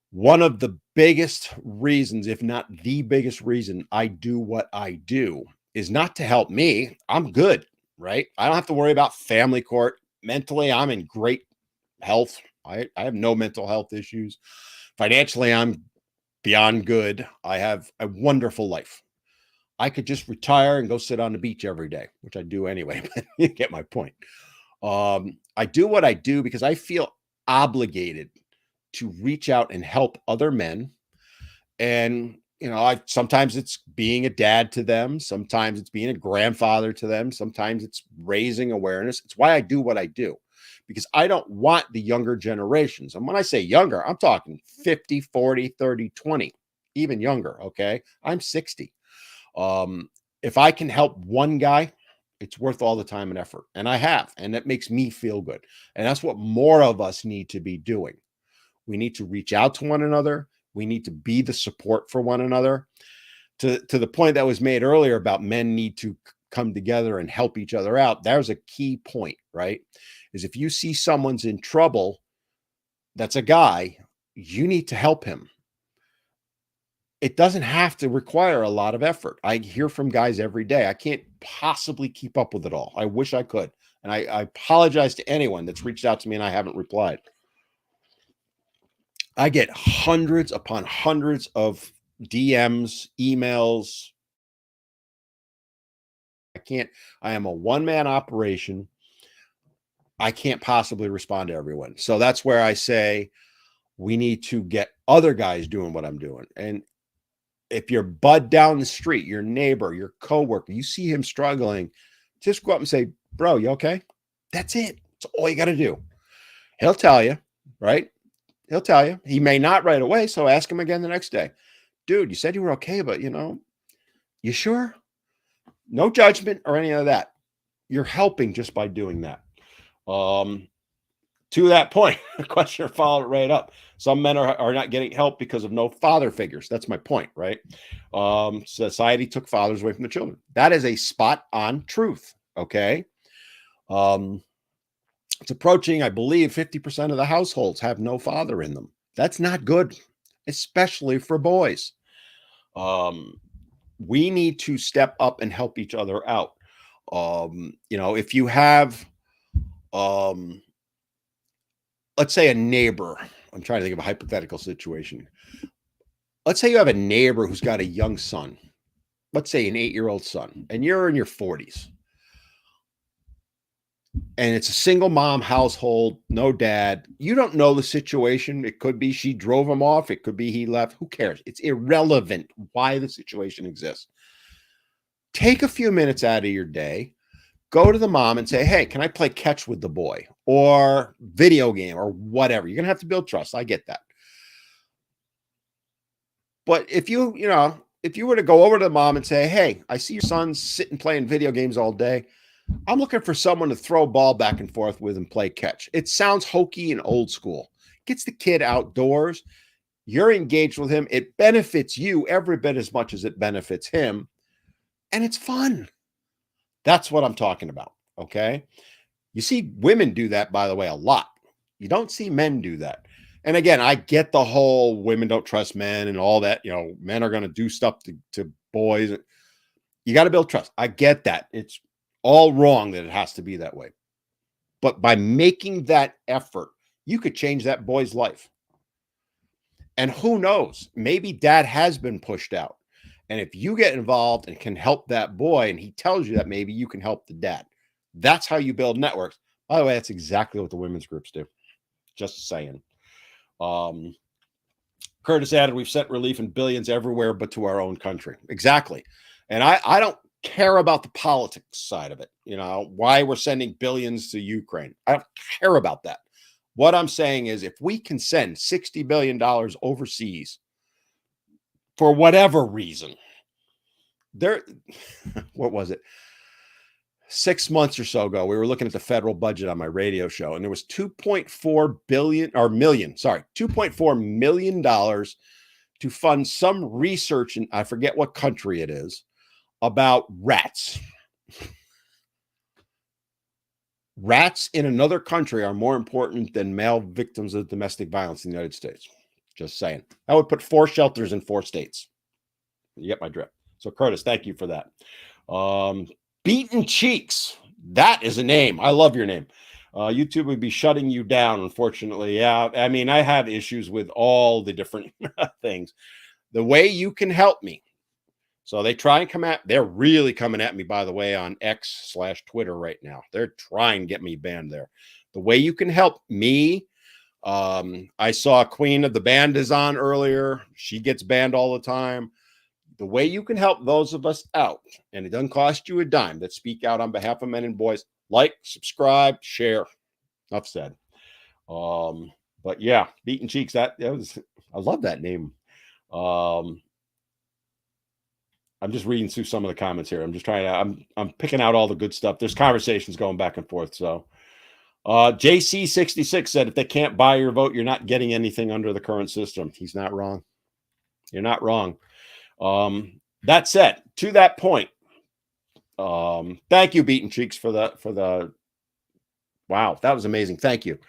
One of the biggest reasons, if not the biggest reason I do what I do is not to help me. I'm good, right? I don't have to worry about family court. Mentally, I'm in great health. I have no mental health issues. Financially, I'm beyond good. I have a wonderful life. I could just retire and go sit on the beach every day, which I do anyway, but you get my point. I do what I do because I feel obligated to reach out and help other men. And, sometimes it's being a dad to them. Sometimes it's being a grandfather to them. Sometimes it's raising awareness. It's why I do what I do, because I don't want the younger generations. And when I say younger, I'm talking 50, 40, 30, 20, even younger. Okay. I'm 60. If I can help one guy, it's worth all the time and effort. And I have, and that makes me feel good. And that's what more of us need to be doing. We need to reach out to one another. We need to be the support for one another. To the point that was made earlier about men need to come together and help each other out. There's a key point, right? Is if you see someone's in trouble, that's a guy, you need to help him. It doesn't have to require a lot of effort. I hear from guys every day. I can't possibly keep up with it all. I wish I could. And I apologize to anyone that's reached out to me and I haven't replied. I get hundreds upon hundreds of DMs, emails. I am a one-man operation. I can't possibly respond to everyone. So that's where I say we need to get other guys doing what I'm doing. And if your bud down the street, your neighbor, your coworker, you see him struggling, just go up and say, bro, you okay? That's it. That's all you got to do. He'll tell you, right? He'll tell you. He may not right away. So ask him again the next day. Dude, you said you were okay, but you sure? No judgment or any of that. You're helping just by doing that. To that point, the questioner followed it right up. Some men are not getting help because of no father figures. That's my point, right? Society took fathers away from the children. That is a spot on truth. Okay. It's approaching, I believe, 50% of the households have no father in them. That's not good, especially for boys. We need to step up and help each other out. If you have, let's say a neighbor, I'm trying to think of a hypothetical situation. Let's say you have a neighbor who's got a young son, let's say an 8-year-old son, and you're in your 40s. And it's a single mom household, no dad. You don't know the situation. It could be she drove him off. It could be he left. Who cares? It's irrelevant why the situation exists. Take a few minutes out of your day. Go to the mom and say, hey, can I play catch with the boy or video game or whatever? You're going to have to build trust. I get that. But if you were to go over to the mom and say, hey, I see your son sitting playing video games all day. I'm looking for someone to throw a ball back and forth with and play catch. It sounds hokey and old school. Gets the kid outdoors. You're engaged with him. It benefits you every bit as much as it benefits him. And it's fun. That's what I'm talking about. Okay. You see women do that, by the way, a lot. You don't see men do that. And again, I get the whole women don't trust men and all that. Men are going to do stuff to boys. You got to build trust. I get that. It's all wrong that it has to be that way. But by making that effort, you could change that boy's life. And who knows? Maybe dad has been pushed out. And if you get involved and can help that boy, and he tells you that, maybe you can help the dad. That's how you build networks. By the way, that's exactly what the women's groups do. Just saying. Curtis added, we've sent relief in billions everywhere but to our own country. Exactly. And I don't care about the politics side of it. Why we're sending billions to Ukraine. I don't care about that. What I'm saying is if we can send $60 billion overseas for whatever reason, what was it? 6 months or so ago, we were looking at the federal budget on my radio show, and there was $2.4 million to fund some research in, I forget what country it is, about rats. Rats in another country are more important than male victims of domestic violence in the United States. Just saying. I would put 4 shelters in 4 states. You get my drift. So, Curtis, thank you for that. Beaten Cheeks. That is a name. I love your name. YouTube would be shutting you down, unfortunately. Yeah, I mean, I have issues with all the different things. The way you can help me. So they try and they're really coming at me, by the way, on X/Twitter right now. They're trying to get me banned there. The way you can help me, I saw Queen of the Band is on earlier. She gets banned all the time. The way you can help those of us out, and it doesn't cost you a dime, that speak out on behalf of men and boys, like, subscribe, share. Enough said. But yeah, Beaten Cheeks, I love that name. I'm just reading through some of the comments here. I'm just I'm picking out all the good stuff. There's conversations going back and forth. So JC66 said, if they can't buy your vote, you're not getting anything under the current system. He's not wrong. You're not wrong. That said, to that point, thank you, Beaten Cheeks, for the wow, that was amazing. Thank you.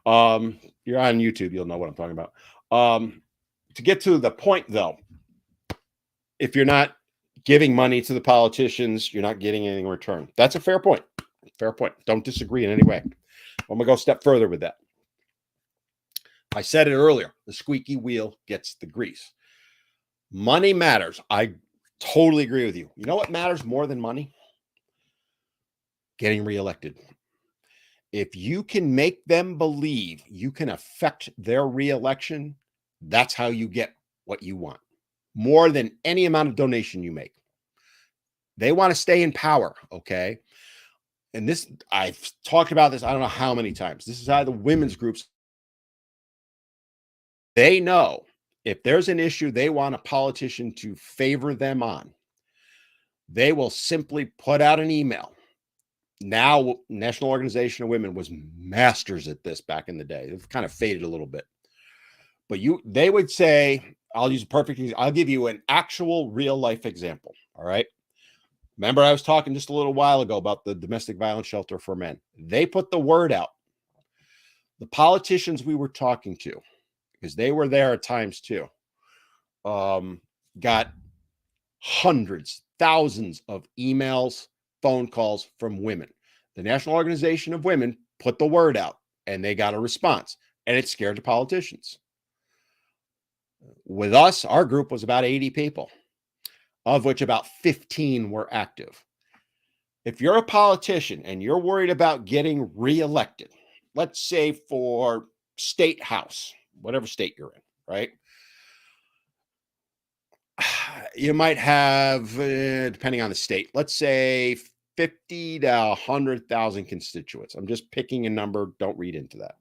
You're on YouTube, you'll know what I'm talking about. To get to the point, though, if you're not giving money to the politicians, you're not getting anything in return. That's a fair point. Fair point. Don't disagree in any way. I'm going to go a step further with that. I said it earlier. The squeaky wheel gets the grease. Money matters. I totally agree with you. You know what matters more than money? Getting reelected. If you can make them believe you can affect their reelection, that's how you get what you want. More than any amount of donation you make. They want to stay in power, okay? And this, I've talked about this, I don't know how many times. This is how the women's groups, they know if there's an issue they want a politician to favor them on, they will simply put out an email. Now, National Organization of Women was masters at this back in the day. They've kind of faded a little bit. But they would say, I'll use a perfect example. I'll give you an actual real life example. All right. Remember, I was talking just a little while ago about the domestic violence shelter for men. They put the word out. The politicians we were talking to, because they were there at times too, got hundreds, thousands of emails, phone calls from women. The National Organization of Women put the word out and they got a response, and it scared the politicians. With us, our group was about 80 people, of which about 15 were active. If you're a politician and you're worried about getting reelected, let's say for state house, whatever state you're in, right? You might have, depending on the state, let's say 50 to 100,000 constituents. I'm just picking a number. Don't read into that.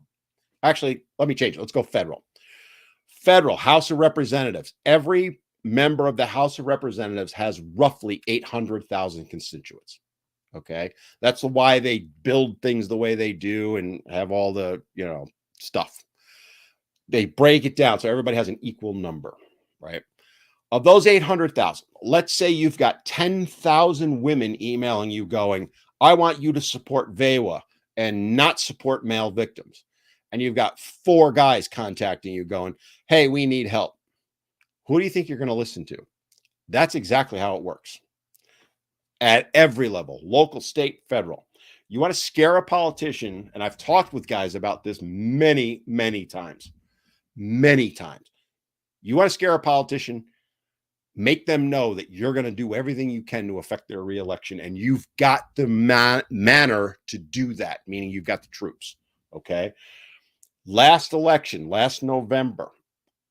Actually, let me change it. Let's go federal. Federal House of Representatives. Every member of the House of Representatives has roughly 800,000 constituents. Okay. That's why they build things the way they do and have all the, stuff. They break it down so everybody has an equal number, right? Of those 800,000, let's say you've got 10,000 women emailing you going, I want you to support VEWA and not support male victims. And you've got 4 guys contacting you going, hey, we need help. Who do you think you're going to listen to? That's exactly how it works. At every level, local, state, federal. You want to scare a politician, and I've talked with guys about this many, many times. Many times. You want to scare a politician, make them know that you're going to do everything you can to affect their reelection, and you've got the manner to do that, meaning you've got the troops, okay? Last election, last November,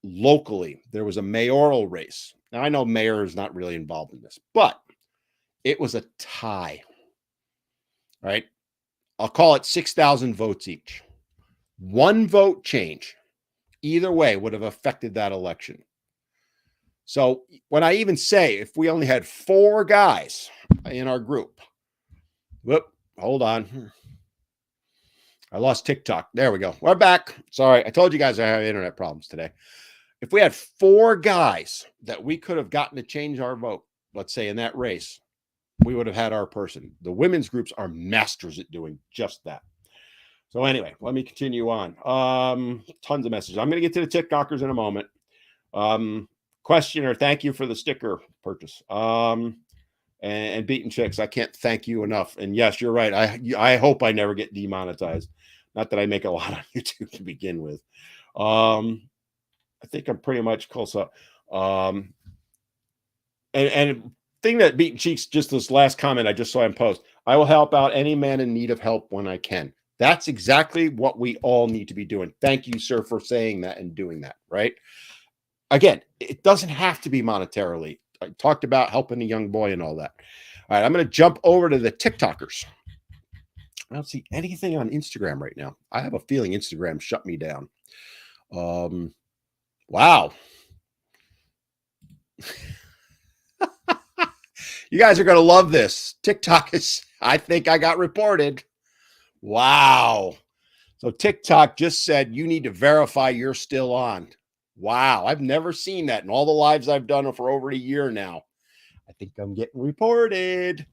locally, there was a mayoral race. Now, I know mayor is not really involved in this, but it was a tie, right? I'll call it 6,000 votes each. 1 vote change, either way, would have affected that election. So when I even say if we only had 4 guys in our group, hold on. I lost TikTok. There we go. We're back. Sorry. I told you guys I have internet problems today. If we had 4 guys that we could have gotten to change our vote, let's say in that race, we would have had our person. The women's groups are masters at doing just that. So anyway, let me continue on. Tons of messages. I'm going to get to the TikTokers in a moment. Questioner, thank you for the sticker purchase. And beaten chicks, I can't thank you enough. And yes, you're right. I hope I never get demonetized. Not that I make a lot on YouTube to begin with. I think I'm pretty much close up. And thing that beaten cheeks, just this last comment I just saw him post. I will help out any man in need of help when I can. That's exactly what we all need to be doing. Thank you, sir, for saying that and doing that, right? Again, it doesn't have to be monetarily. I talked about helping a young boy and all that. All right, I'm going to jump over to the TikTokers. I don't see anything on Instagram right now. I have a feeling Instagram shut me down. Wow. You guys are going to love this. TikTok is, I think I got reported. Wow. So TikTok just said you need to verify you're still on. Wow. I've never seen that in all the lives I've done for over a year now. I think I'm getting reported.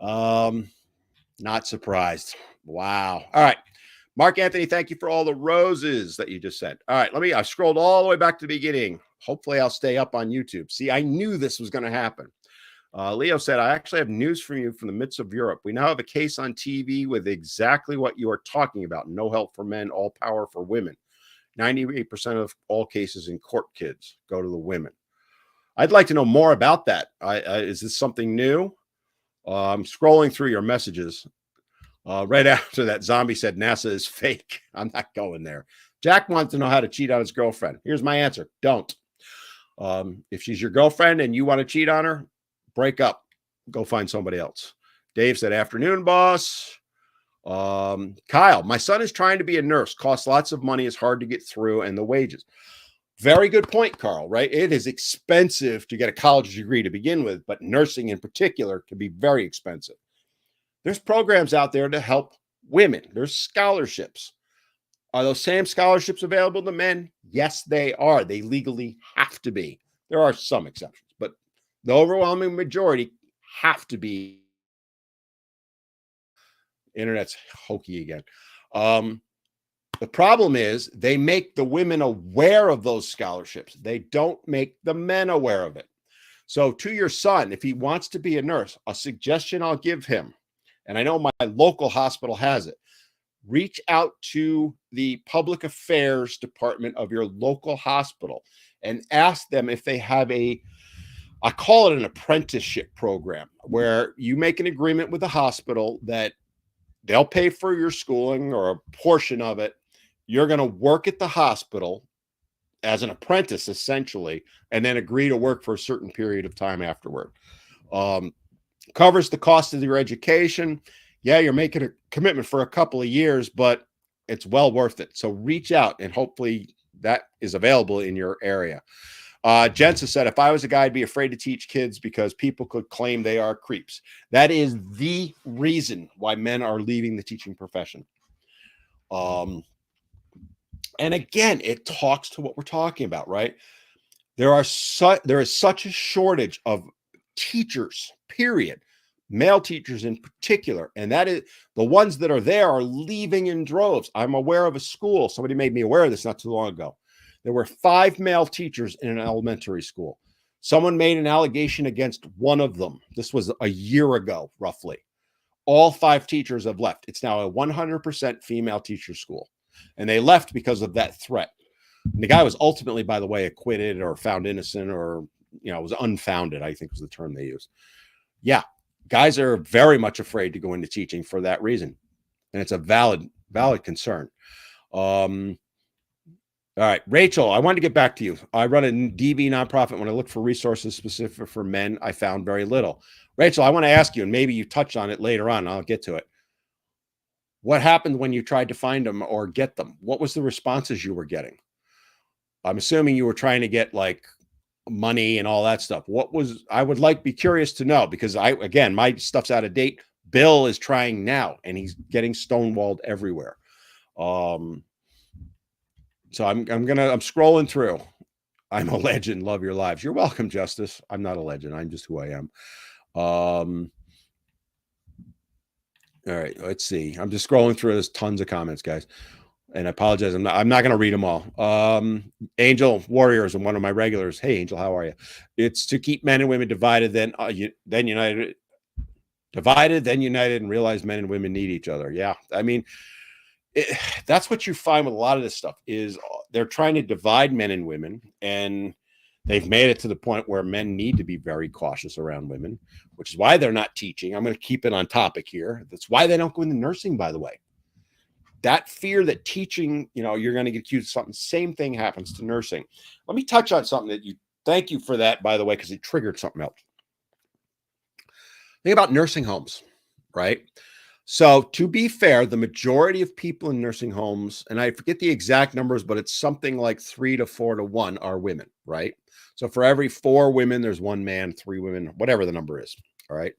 Not surprised. Wow. All right. Mark Anthony, thank you for all the roses that you just sent. All right, I scrolled all the way back to the beginning. Hopefully I'll stay up on YouTube. See, I knew this was going to happen. Leo said, I actually have news for you from the midst of Europe. We now have a case on TV with exactly what you are talking about. No help for men, all power for women. 98% of all cases in court, kids, go to the women. I'd like to know more about that. Is this something new? I'm scrolling through your messages. Right after that, Zombie said NASA is fake. I'm not going there. Jack wants to know how to cheat on his girlfriend. Here's my answer. Don't. If she's your girlfriend and you want to cheat on her, break up. Go find somebody else. Dave said, afternoon, boss. Kyle, my son is trying to be a nurse. Costs lots of money. Is hard to get through, and the wages. Very good point, Carl, right? It is expensive to get a college degree to begin with, but nursing in particular can be very expensive. There's programs out there to help women. There's scholarships. Are those same scholarships available to men? Yes, they are. They legally have to be. There are some exceptions, but the overwhelming majority have to be. Internet's hokey again. The problem is they make the women aware of those scholarships. They don't make the men aware of it. So to your son, if he wants to be a nurse, a suggestion I'll give him, and I know my local hospital has it, reach out to the public affairs department of your local hospital and ask them if they have I call it an apprenticeship program, where you make an agreement with the hospital that they'll pay for your schooling or a portion of it. You're going to work at the hospital as an apprentice, essentially, and then agree to work for a certain period of time afterward. Covers the cost of your education. Yeah, you're making a commitment for a couple of years, but it's well worth it. So reach out, and hopefully that is available in your area. Jensen said, if I was a guy, I'd be afraid to teach kids because people could claim they are creeps. That is the reason why men are leaving the teaching profession. And again, it talks to what we're talking about, right? There is such a shortage of teachers, period. Male teachers in particular. And that is the ones that are there are leaving in droves. I'm aware of a school. Somebody made me aware of this not too long ago. There were 5 male teachers in an elementary school. Someone made an allegation against one of them. This was a year ago, roughly. All 5 teachers have left. It's now a 100% female teacher school. And they left because of that threat. And the guy was ultimately, by the way, acquitted or found innocent, or, it was unfounded, I think was the term they used. Yeah, guys are very much afraid to go into teaching for that reason. And it's a valid concern. All right, Rachel, I wanted to get back to you. I run a DV nonprofit. When I look for resources specific for men, I found very little. Rachel, I want to ask you, and maybe you touched on it later on. I'll get to it. What happened when you tried to find them or get them? What was the responses you were getting? I'm assuming you were trying to get like money and all that stuff. I would be curious to know, because again, my stuff's out of date. Bill is trying now, and he's getting stonewalled everywhere. So I'm scrolling through. I'm a legend. Love your lives. You're welcome, Justice. I'm not a legend. I'm just who I am. All right, let's see. I'm just scrolling through. There's tons of comments, guys, and I apologize. I'm not going to read them all. Angel Warriors and one of my regulars. Hey, Angel, how are you? It's to keep men and women divided, then united. Divided, then united, and realize men and women need each other. Yeah, I mean, that's what you find with a lot of this stuff is they're trying to divide men and women, and they've made it to the point where men need to be very cautious around women, which is why they're not teaching. I'm going to keep it on topic here. That's why they don't go into nursing, by the way. That fear that teaching, you're going to get accused of something. Same thing happens to nursing. Let me touch on something thank you for that, by the way, because it triggered something else. Think about nursing homes, right? So to be fair, the majority of people in nursing homes, and I forget the exact numbers, but it's something like 3 to 4 to 1 are women, right? So for every 4 women, there's 1 man, 3 women, whatever the number is. All right.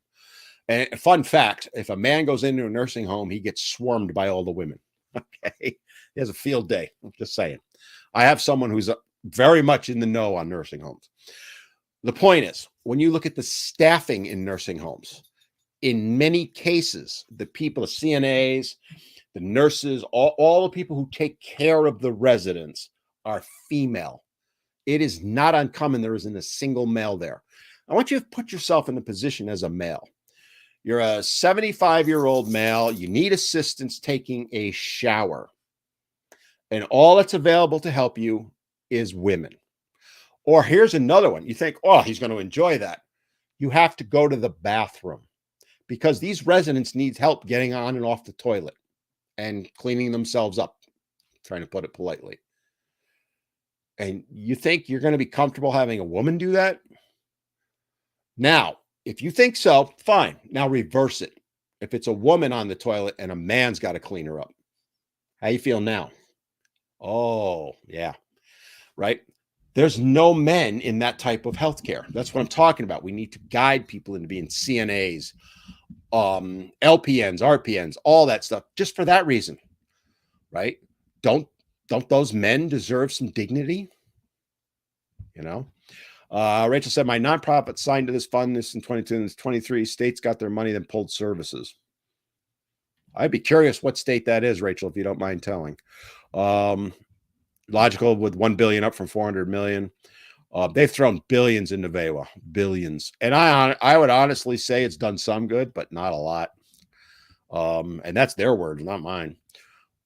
And fun fact, if a man goes into a nursing home, he gets swarmed by all the women. Okay. He has a field day. I'm just saying. I have someone who's very much in the know on nursing homes. The point is, when you look at the staffing in nursing homes, in many cases, the people, the CNAs, The nurses, all the people who take care of the residents are female. It is not uncommon there isn't a single male there. I want you to put yourself in the position as a male. You're a 75-year-old male. You need assistance taking a shower. And all that's available to help you is women. Or here's another one. You think, oh, he's going to enjoy that. You have to go to the bathroom because these residents need help getting on and off the toilet and cleaning themselves up, trying to put it politely. And you think you're going to be comfortable having a woman do that? Now, if you think so, fine. Now reverse it. If it's a woman on the toilet and a man's got to clean her up, how you feel now? Oh, yeah, right. There's no men in that type of healthcare. That's what I'm talking about. We need to guide people into being CNAs, LPNs, RPNs, all that stuff, just for that reason, right? Don't those men deserve some dignity? You know? Rachel said, my nonprofit signed to this fund this in 22 and 23 states got their money, then pulled services. I'd be curious what state that is, Rachel, if you don't mind telling. Logical with 1 billion up from 400 million. They've thrown billions into VEWA, billions. And I would honestly say it's done some good, but not a lot. And that's their word, not mine.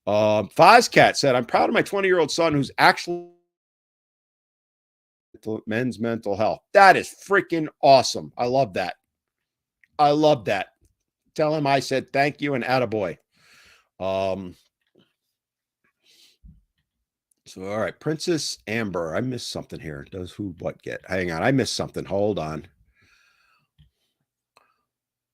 Fozcat said, I'm proud of my 20-year-old son who's actually men's mental health. That is freaking awesome. I love that. I love that. Tell him I said thank you and attaboy. So, all right, Princess Amber. I missed something here. Does who what get? Hang on. I missed something. Hold on.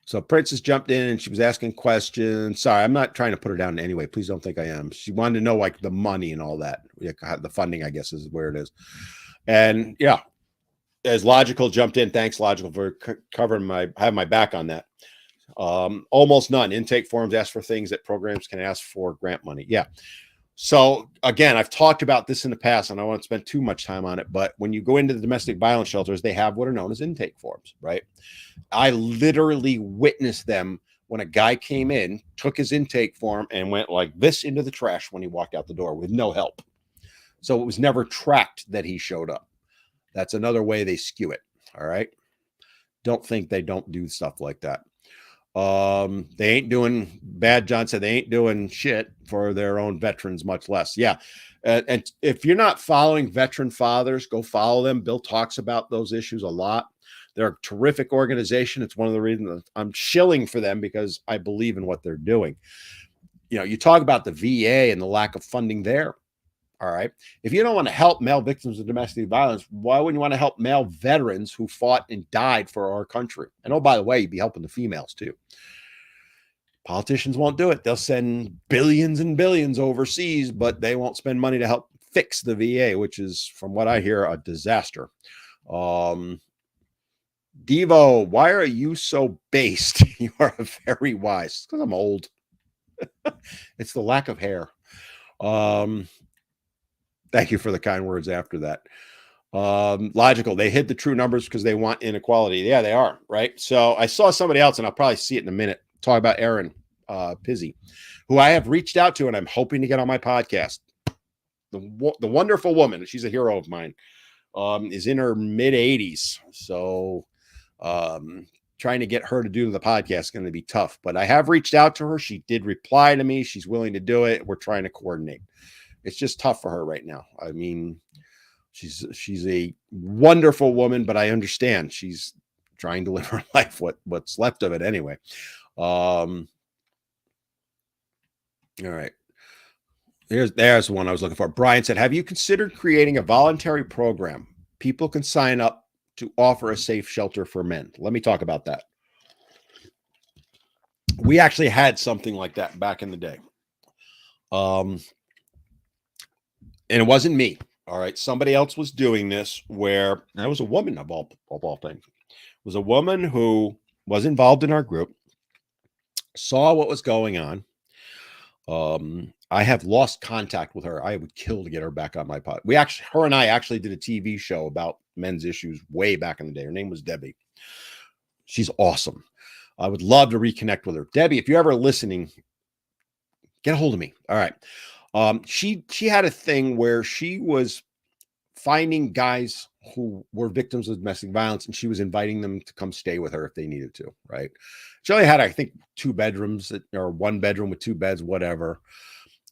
So Princess jumped in and she was asking questions. Sorry, I'm not trying to put her down in any way. Please don't think I am. She wanted to know like the money and all that. The funding, I guess, is where it is. And yeah, as Logical jumped in, thanks Logical for covering having my back on that. Almost none. Intake forms ask for things that programs can ask for grant money. Yeah. So again, I've talked about this in the past and I won't spend too much time on it, but when you go into the domestic violence shelters, they have what are known as intake forms, right? I literally witnessed them when a guy came in, took his intake form and went like this into the trash when he walked out the door with no help. So it was never tracked that he showed up. That's another way they skew it. All right. Don't think they don't do stuff like that. They ain't doing bad. John said they ain't doing shit for their own veterans, much less. Yeah. And if you're not following veteran fathers, go follow them. Bill talks about those issues a lot. They're a terrific organization. It's one of the reasons I'm shilling for them because I believe in what they're doing. You know, you talk about the VA and the lack of funding there. All right. If you don't want to help male victims of domestic violence, why wouldn't you want to help male veterans who fought and died for our country? And oh, by the way, you'd be helping the females too. Politicians won't do it. They'll send billions and billions overseas, but they won't spend money to help fix the VA, which is, from what I hear, a disaster. Devo, why are you so based? You are very wise. Because I'm old. It's the lack of hair. Thank you for the kind words after that. Logical. They hid the true numbers because they want inequality. Yeah, they are. Right. So I saw somebody else, and I'll probably see it in a minute, talk about Erin Pizzi, who I have reached out to, and I'm hoping to get on my podcast. The wonderful woman, she's a hero of mine, is in her mid 80s. So trying to get her to do the podcast is going to be tough. But I have reached out to her. She did reply to me. She's willing to do it. We're trying to coordinate. It's just tough for her right now. I mean, she's a wonderful woman, but I understand she's trying to live her life, what's left of it anyway. All right. There's one I was looking for. Brian said, have you considered creating a voluntary program? People can sign up to offer a safe shelter for men. Let me talk about that. We actually had something like that back in the day. And it wasn't me. All right. Somebody else was doing this where I was a woman of all things. It was a woman who was involved in our group, saw what was going on. I have lost contact with her. I would kill to get her back on my pod. Her and I actually did a TV show about men's issues way back in the day. Her name was Debbie. She's awesome. I would love to reconnect with her. Debbie, if you're ever listening, Get a hold of me. All right. She had a thing where she was finding guys who were victims of domestic violence, and she was inviting them to come stay with her if they needed to. Right. She only had, I think, 2 bedrooms or 1 bedroom with 2 beds, whatever.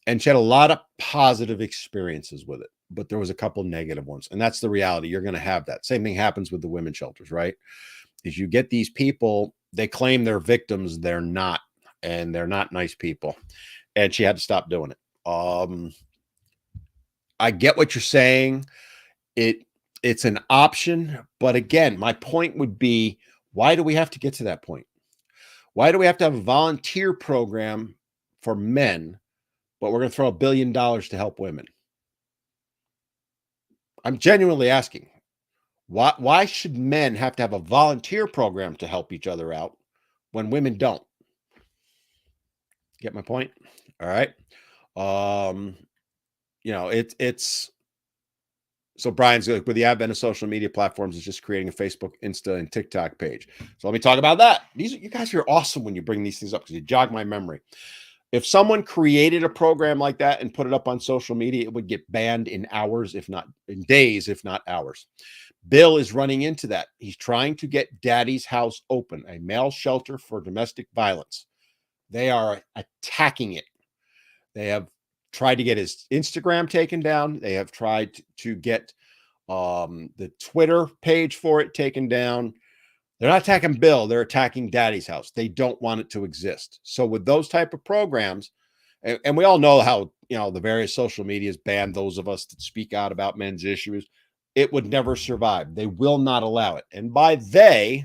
And she had a lot of positive experiences with it, but there was a couple negative ones. And that's the reality. You're going to have that. Same thing happens with the women's shelters, right? Is you get these people, they claim they're victims, they're not, and they're not nice people. And she had to stop doing it. I get what you're saying. It's an option, but again, my point would be, why do we have to get to that point? Why do we have to have a volunteer program for men, but we're going to throw $1 billion to help women? I'm genuinely asking, why should men have to have a volunteer program to help each other out when women don't? Get my point? All right. It's so Brian's like, with the advent of social media platforms, is just creating a Facebook, Insta, and TikTok page. So let me talk about that. You guys are awesome when you bring these things up because you jog my memory. If someone created a program like that and put it up on social media, it would get banned in hours, if not in days, if not hours. Bill is running into that. He's trying to get Daddy's House open, a male shelter for domestic violence. They are attacking it. They have tried to get his Instagram taken down. They have tried to get the Twitter page for it taken down. They're not attacking Bill. They're attacking Daddy's House. They don't want it to exist. So with those type of programs, and we all know how, the various social medias ban those of us that speak out about men's issues, it would never survive. They will not allow it. And by they,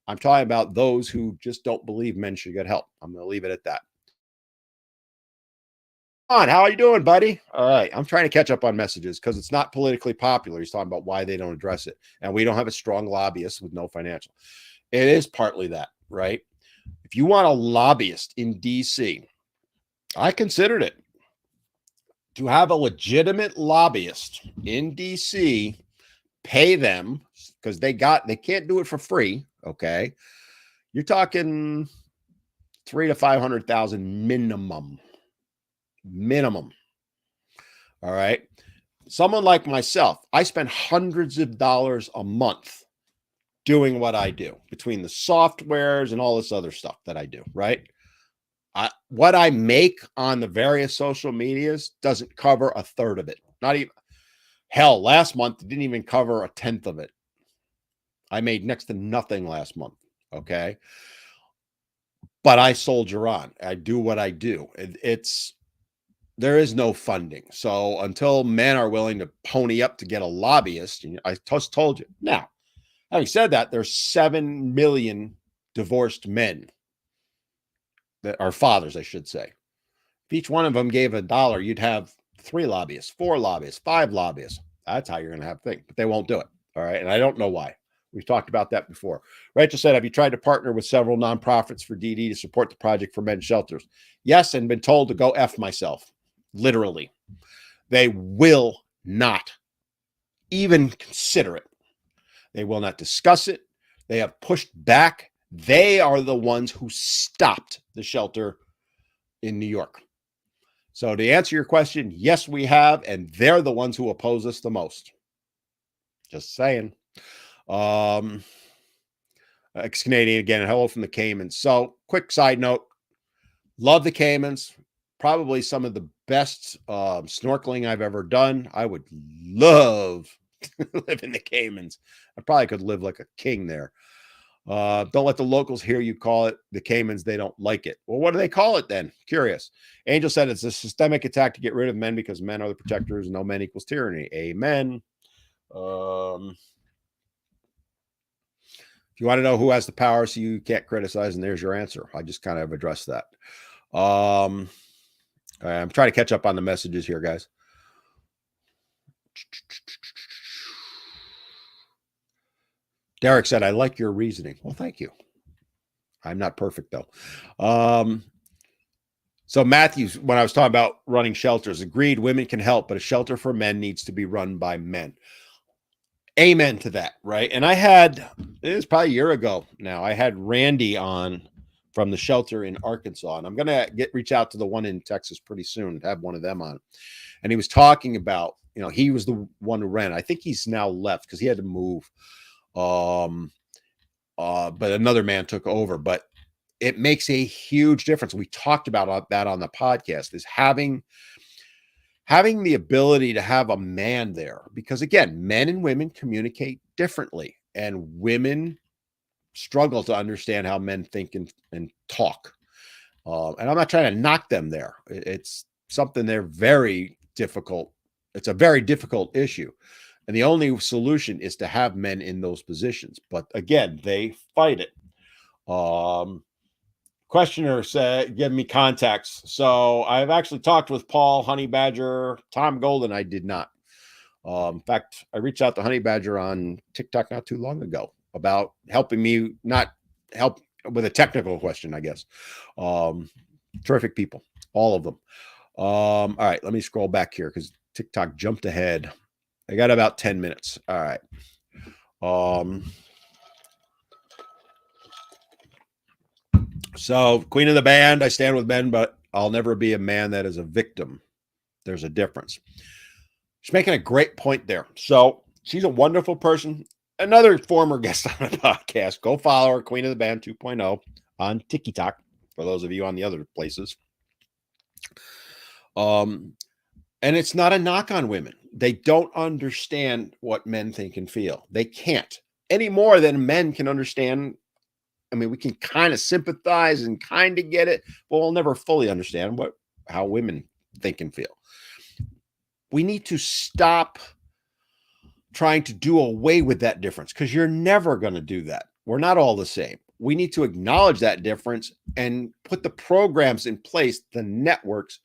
I'm talking about those who just don't believe men should get help. I'm going to leave it at that. How are you doing, buddy? All right. I'm trying to catch up on messages because it's not politically popular. He's talking about why they don't address it. And we don't have a strong lobbyist with no financial. It is partly that, right? If you want a lobbyist in DC, I considered it. To have a legitimate lobbyist in DC, pay them because they can't do it for free. Okay. You're talking $300,000 to $500,000 minimum. All right. Someone like myself, I spend hundreds of dollars a month doing what I do between the softwares and all this other stuff that I do. Right. What I make on the various social medias doesn't cover a third of it. Not even, hell, last month it didn't even cover a tenth of it. I made next to nothing last month. Okay. But I soldier on. I do what I do. There is no funding. So until men are willing to pony up to get a lobbyist, I just told you. Now, having said that, there's 7 million divorced men that are fathers, I should say. If each one of them gave $1, you'd have 3 lobbyists, 4 lobbyists, 5 lobbyists. That's how you're going to have things, but they won't do it. All right. And I don't know why. We've talked about that before. Rachel said, have you tried to partner with several nonprofits for DD to support the project for men's shelters? Yes, and been told to go F myself. Literally. They will not even consider it. They will not discuss it. They have pushed back. They are the ones who stopped the shelter in New York. So to answer your question, yes, we have, and they're the ones who oppose us the most. Just saying. Ex-Canadian again. Hello from the Caymans. So quick side note. Love the Caymans. Probably some of the best snorkeling I've ever done. I would love to live in the Caymans. I probably could live like a king there. Don't let the locals hear you call it the Caymans. They don't like it. Well, what do they call it then? Curious. Angel said it's a systemic attack to get rid of men because men are the protectors. No men equals tyranny. Amen. If you want to know who has the power so you can't criticize, and there's your answer. I just kind of addressed that. I'm trying to catch up on the messages here, guys. Derek said, I like your reasoning. Well, thank you. I'm not perfect, though. So Matthews, when I was talking about running shelters, agreed women can help, but a shelter for men needs to be run by men. Amen to that, right? And it was probably a year ago now, I had Randy on from the shelter in Arkansas. And I'm going to reach out to the one in Texas pretty soon, have one of them on. And he was talking about, he was the one who ran. I think he's now left because he had to move. But another man took over. But it makes a huge difference. We talked about that on the podcast, is having the ability to have a man there, because again, men and women communicate differently, and women struggle to understand how men think and talk. And I'm not trying to knock them there. It's something they're very difficult. It's a very difficult issue. And the only solution is to have men in those positions. But again, they fight it. Questioner said, give me contacts. So I've actually talked with Paul, Honey Badger, Tom Golden. I did not. In fact, I reached out to Honey Badger on TikTok not too long ago about helping me, not help with a technical question, I guess. Terrific people, all of them. All right, let me scroll back here because TikTok jumped ahead. I got about 10 minutes. All right. So, Queen of the Band, I stand with men, but I'll never be a man that is a victim. There's a difference. She's making a great point there. So, she's a wonderful person. Another former guest on the podcast. Go follow her, Queen of the Band 2.0 on TikTok, for those of you on the other places. And it's not a knock on women. They don't understand what men think and feel. They can't, any more than men can understand. I mean, we can kind of sympathize and kind of get it, but we'll never fully understand how women think and feel. We need to stop trying to do away with that difference, because you're never going to do that. We're not all the same. We need to acknowledge that difference and put the programs in place, the networks,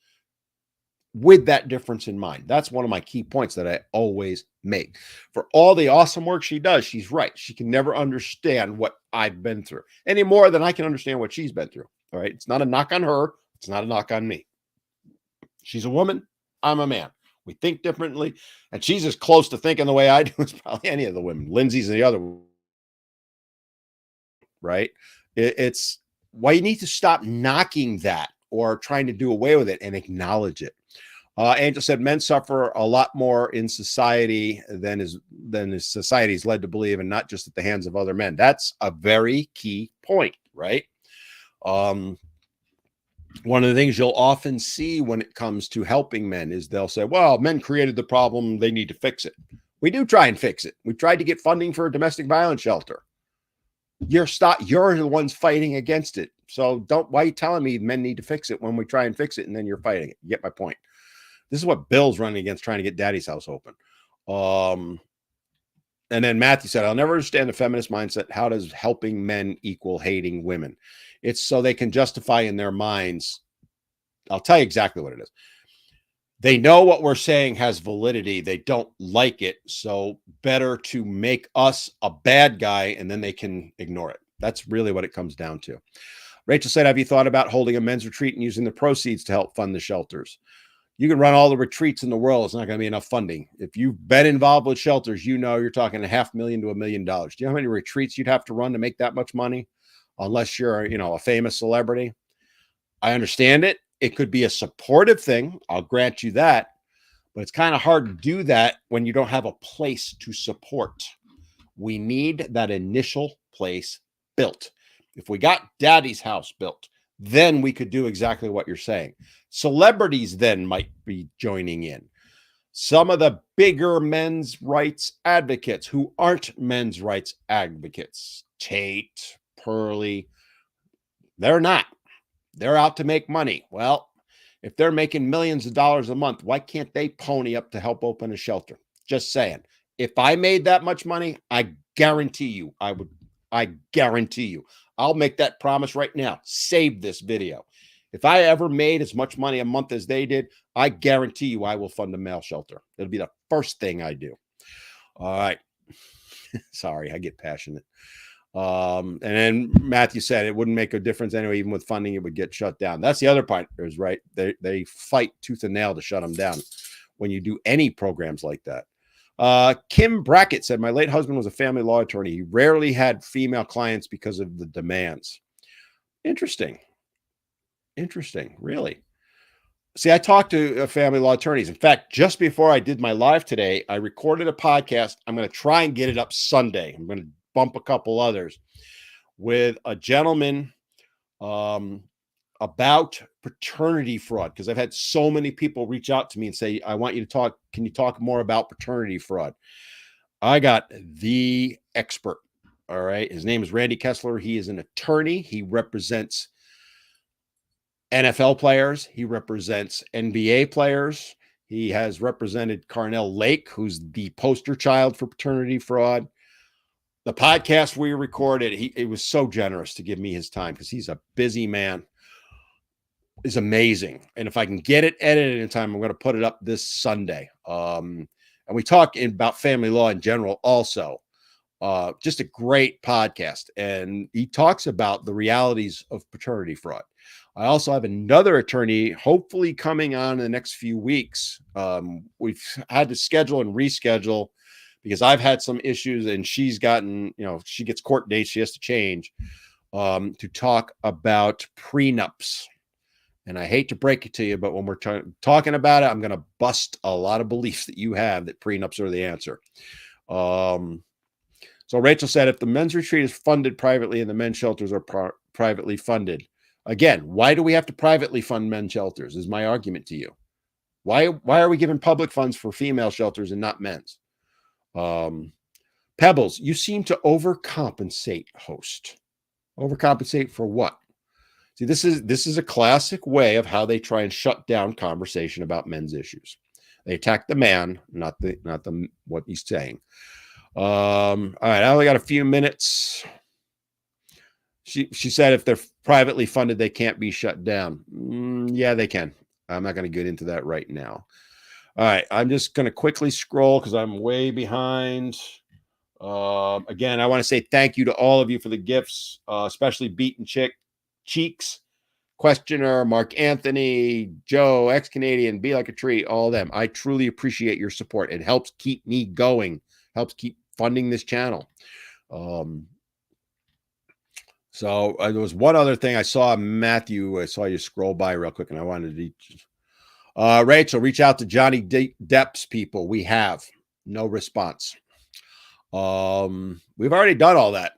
with that difference in mind. That's one of my key points that I always make. For all the awesome work she does, she's right. She can never understand what I've been through any more than I can understand what she's been through. All right. It's not a knock on her. It's not a knock on me. She's a woman. I'm a man. We think differently. And she's as close to thinking the way I do as probably any of the women. Lindsay's the other, right? It's why you need to stop knocking that or trying to do away with it and acknowledge it. Angel said men suffer a lot more in society than society is led to believe, and not just at the hands of other men. That's a very key point, right? One of the things you'll often see when it comes to helping men is they'll say, well, men created the problem, they need to fix it. We do try and fix it. We tried to get funding for a domestic violence shelter. You're the ones fighting against it. So why are you telling me men need to fix it when we try and fix it and then you're fighting it? You get my point. This is what Bill's running against, trying to get Daddy's house open. And then Matthew said, I'll never understand the feminist mindset. How does helping men equal hating women? It's so they can justify in their minds. I'll tell you exactly what it is. They know what we're saying has validity. They don't like it. So better to make us a bad guy and then they can ignore it. That's really what it comes down to. Rachel said, have you thought about holding a men's retreat and using the proceeds to help fund the shelters? You can run all the retreats in the world. It's not going to be enough funding. If you've been involved with shelters, you're talking $500,000 to $1 million. Do you know how many retreats you'd have to run to make that much money? Unless you're, a famous celebrity. I understand it. It could be a supportive thing. I'll grant you that. But it's kind of hard to do that when you don't have a place to support. We need that initial place built. If we got Daddy's house built, then we could do exactly what you're saying. Celebrities then might be joining in. Some of the bigger men's rights advocates who aren't men's rights advocates, Tate, Pearly, they're not. They're out to make money. Well, if they're making millions of dollars a month, why can't they pony up to help open a shelter? Just saying. If I made that much money, I guarantee you I would. I guarantee you. I'll make that promise right now. Save this video. If I ever made as much money a month as they did, I guarantee you I will fund a male shelter. It'll be the first thing I do. All right. Sorry, I get passionate. And then Matthew said it wouldn't make a difference anyway. Even with funding, it would get shut down. That's the other part, is right. They fight tooth and nail to shut them down when you do any programs like that. Kim Brackett said, my late husband was a family law attorney. He rarely had female clients because of the demands. Interesting. Interesting. Really. See, I talked to family law attorneys. In fact, just before I did my live today, I recorded a podcast. I'm going to try and get it up Sunday. I'm going to bump a couple others with a gentleman um, about paternity fraud, because I've had so many people reach out to me and say, I want you to talk. Can you talk more about paternity fraud? I got the expert. All right. His name is Randy Kessler. He is an attorney. He represents NFL players. He represents NBA players. He has represented Carnell Lake, who's the poster child for paternity fraud. The podcast we recorded, he was so generous to give me his time because he's a busy man. Is amazing. And if I can get it edited in time, I'm going to put it up this Sunday. And we talk about family law in general also. Just a great podcast. And he talks about the realities of paternity fraud. I also have another attorney, hopefully coming on in the next few weeks. We've had to schedule and reschedule because I've had some issues and she's gotten, she gets court dates she has to change to talk about prenups. And I hate to break it to you, but when we're talking about it, I'm going to bust a lot of beliefs that you have that prenups are the answer. So Rachel said, if the men's retreat is funded privately and the men's shelters are privately funded, again, why do we have to privately fund men's shelters is my argument to you. Why are we giving public funds for female shelters and not men's? Pebbles, you seem to overcompensate, host. Overcompensate for what? See, this is a classic way of how they try and shut down conversation about men's issues. They attack the man, not the what he's saying. All right, I only got a few minutes. She said if they're privately funded, they can't be shut down. Yeah, they can. I'm not going to get into that right now. All right, I'm just going to quickly scroll because I'm way behind. Again, I want to say thank you to all of you for the gifts, especially Beaten Cheeks, Questioner, Mark Anthony, Joe, Ex-Canadian, Be Like a Tree, all of them. I truly appreciate your support. It helps keep me going, helps keep funding this channel. So there was one other thing I saw, Matthew. I saw you scroll by real quick, and I wanted to. Rachel, reach out to Johnny Depp's people. We have no response. We've already done all that.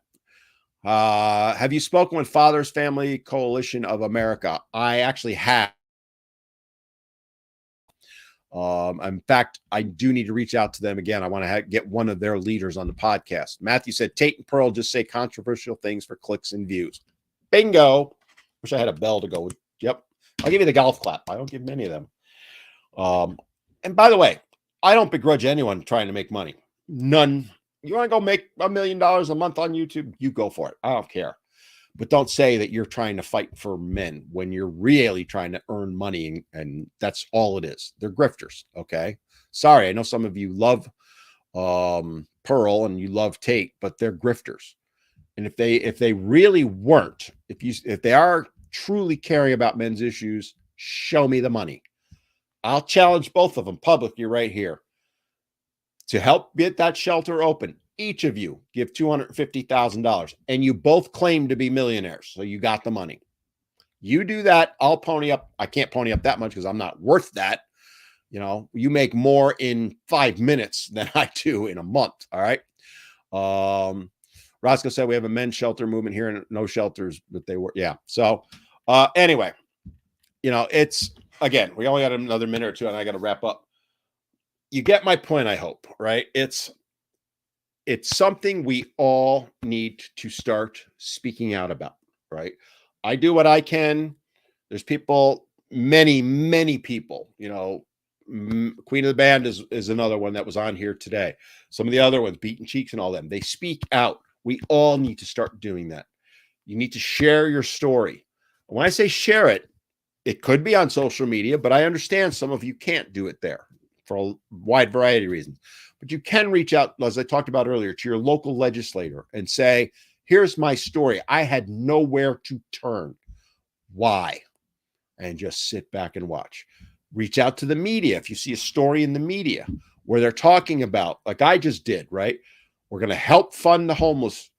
Have you spoken with Father's Family Coalition of America? I actually have. In fact, I do need to reach out to them again. I want to get one of their leaders on the podcast. Matthew said, Tate and Pearl just say controversial things for clicks and views. Bingo. Wish I had a bell to go with. Yep. I'll give you the golf clap. I don't give many of them. And by the way, I don't begrudge anyone trying to make money. None. You want to go make $1 million a month on YouTube? You go for it. I don't care. But don't say that you're trying to fight for men when you're really trying to earn money, and that's all it is. They're grifters, okay? Sorry, I know some of you love Pearl and you love Tate, but they're grifters. And if they really weren't, if they are truly caring about men's issues, show me the money. I'll challenge both of them publicly right here. To help get that shelter open, each of you give $250,000, and you both claim to be millionaires. So you got the money. You do that, I'll pony up. I can't pony up that much because I'm not worth that. You make more in 5 minutes than I do in a month. All right. Roscoe said we have a men's shelter movement here and no shelters, but they were. Yeah. So anyway, it's, again, we only got another minute or two and I got to wrap up. You get my point, I hope, right? It's something we all need to start speaking out about, right? I do what I can. There's people, many people, Queen of the Band is another one that was on here today. Some of the other ones, Beaten Cheeks and all them, they speak out. We all need to start doing that. You need to share your story. When I say share it, it could be on social media, but I understand some of you can't do it there for a wide variety of reasons. But you can reach out, as I talked about earlier, to your local legislator and say, here's my story. I had nowhere to turn. Why? And just sit back and watch. Reach out to the media. If you see a story in the media where they're talking about, like I just did, right? We're going to help fund the homeless,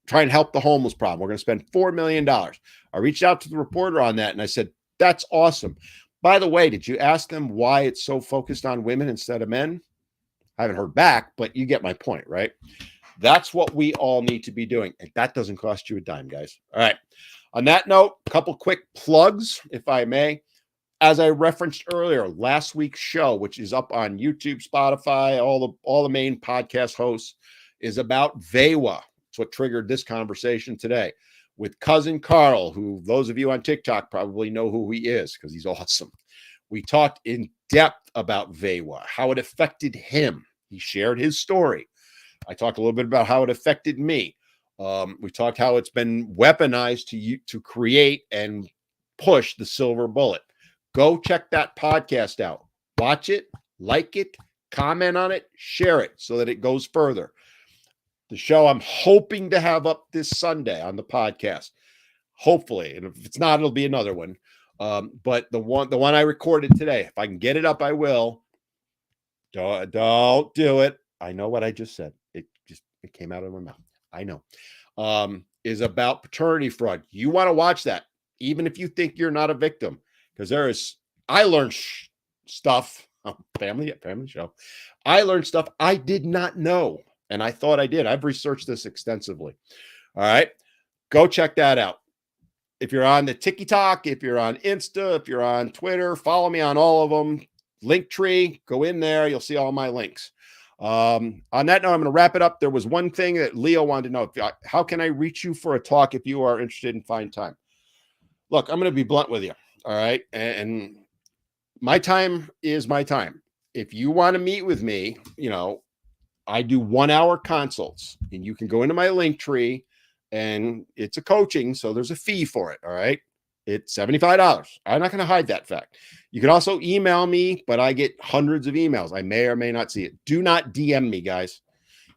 try and help the homeless problem. We're going to spend $4 million. I reached out to the reporter on that and I said, that's awesome. By the way, did you ask them why it's so focused on women instead of men? I haven't heard back, but you get my point, right? That's what we all need to be doing. And that doesn't cost you a dime, guys. All right. On that note, a couple quick plugs, if I may. As I referenced earlier, last week's show, which is up on YouTube, Spotify, all the main podcast hosts, is about VEWA. It's what triggered this conversation today with cousin Carl, who those of you on TikTok probably know who he is because he's awesome. We talked in depth about VEWA, how it affected him. He shared his story. I talked a little bit about how it affected me. We talked how it's been weaponized to create and push the silver bullet. Go check that podcast out. Watch it, like it, comment on it, share it so that it goes further. The show I'm hoping to have up this Sunday on the podcast. Hopefully. And if it's not, it'll be another one. But the one I recorded today, if I can get it up, I will. Don't do it. I know what I just said. It came out of my mouth. I know. Is about paternity fraud. You want to watch that, even if you think you're not a victim, because I learned stuff. Family show. I learned stuff I did not know, and I thought I did. I've researched this extensively. All right, go check that out. If you're on the TikTok, if you're on Insta, if you're on Twitter, follow me on all of them. Linktree, go in there. You'll see all my links. On that note, I'm going to wrap it up. There was one thing that Leo wanted to know. How can I reach you for a talk if you are interested in find time? Look, I'm going to be blunt with you. All right. And my time is my time. If you want to meet with me, I do 1 hour consults and you can go into my Linktree and it's a coaching. So there's a fee for it. All right. It's $75. I'm not going to hide that fact. You can also email me, but I get hundreds of emails. I may or may not see it. Do not DM me, guys.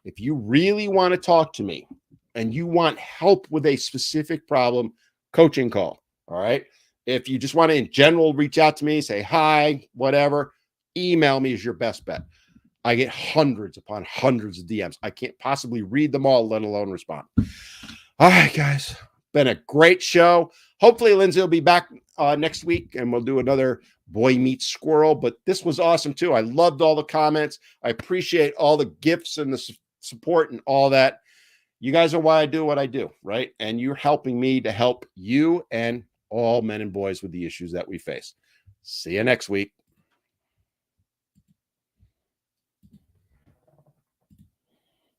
If you really want to talk to me and you want help with a specific problem, coaching call. All right. If you just want to, in general, reach out to me, say hi, whatever, email me is your best bet. I get hundreds upon hundreds of DMs. I can't possibly read them all, let alone respond. All right, guys. Been a great show. Hopefully, Lindsay will be back next week and we'll do another Boy Meets Squirrel. But this was awesome, too. I loved all the comments. I appreciate all the gifts and the support and all that. You guys are why I do what I do, right? And you're helping me to help you and all men and boys with the issues that we face. See you next week.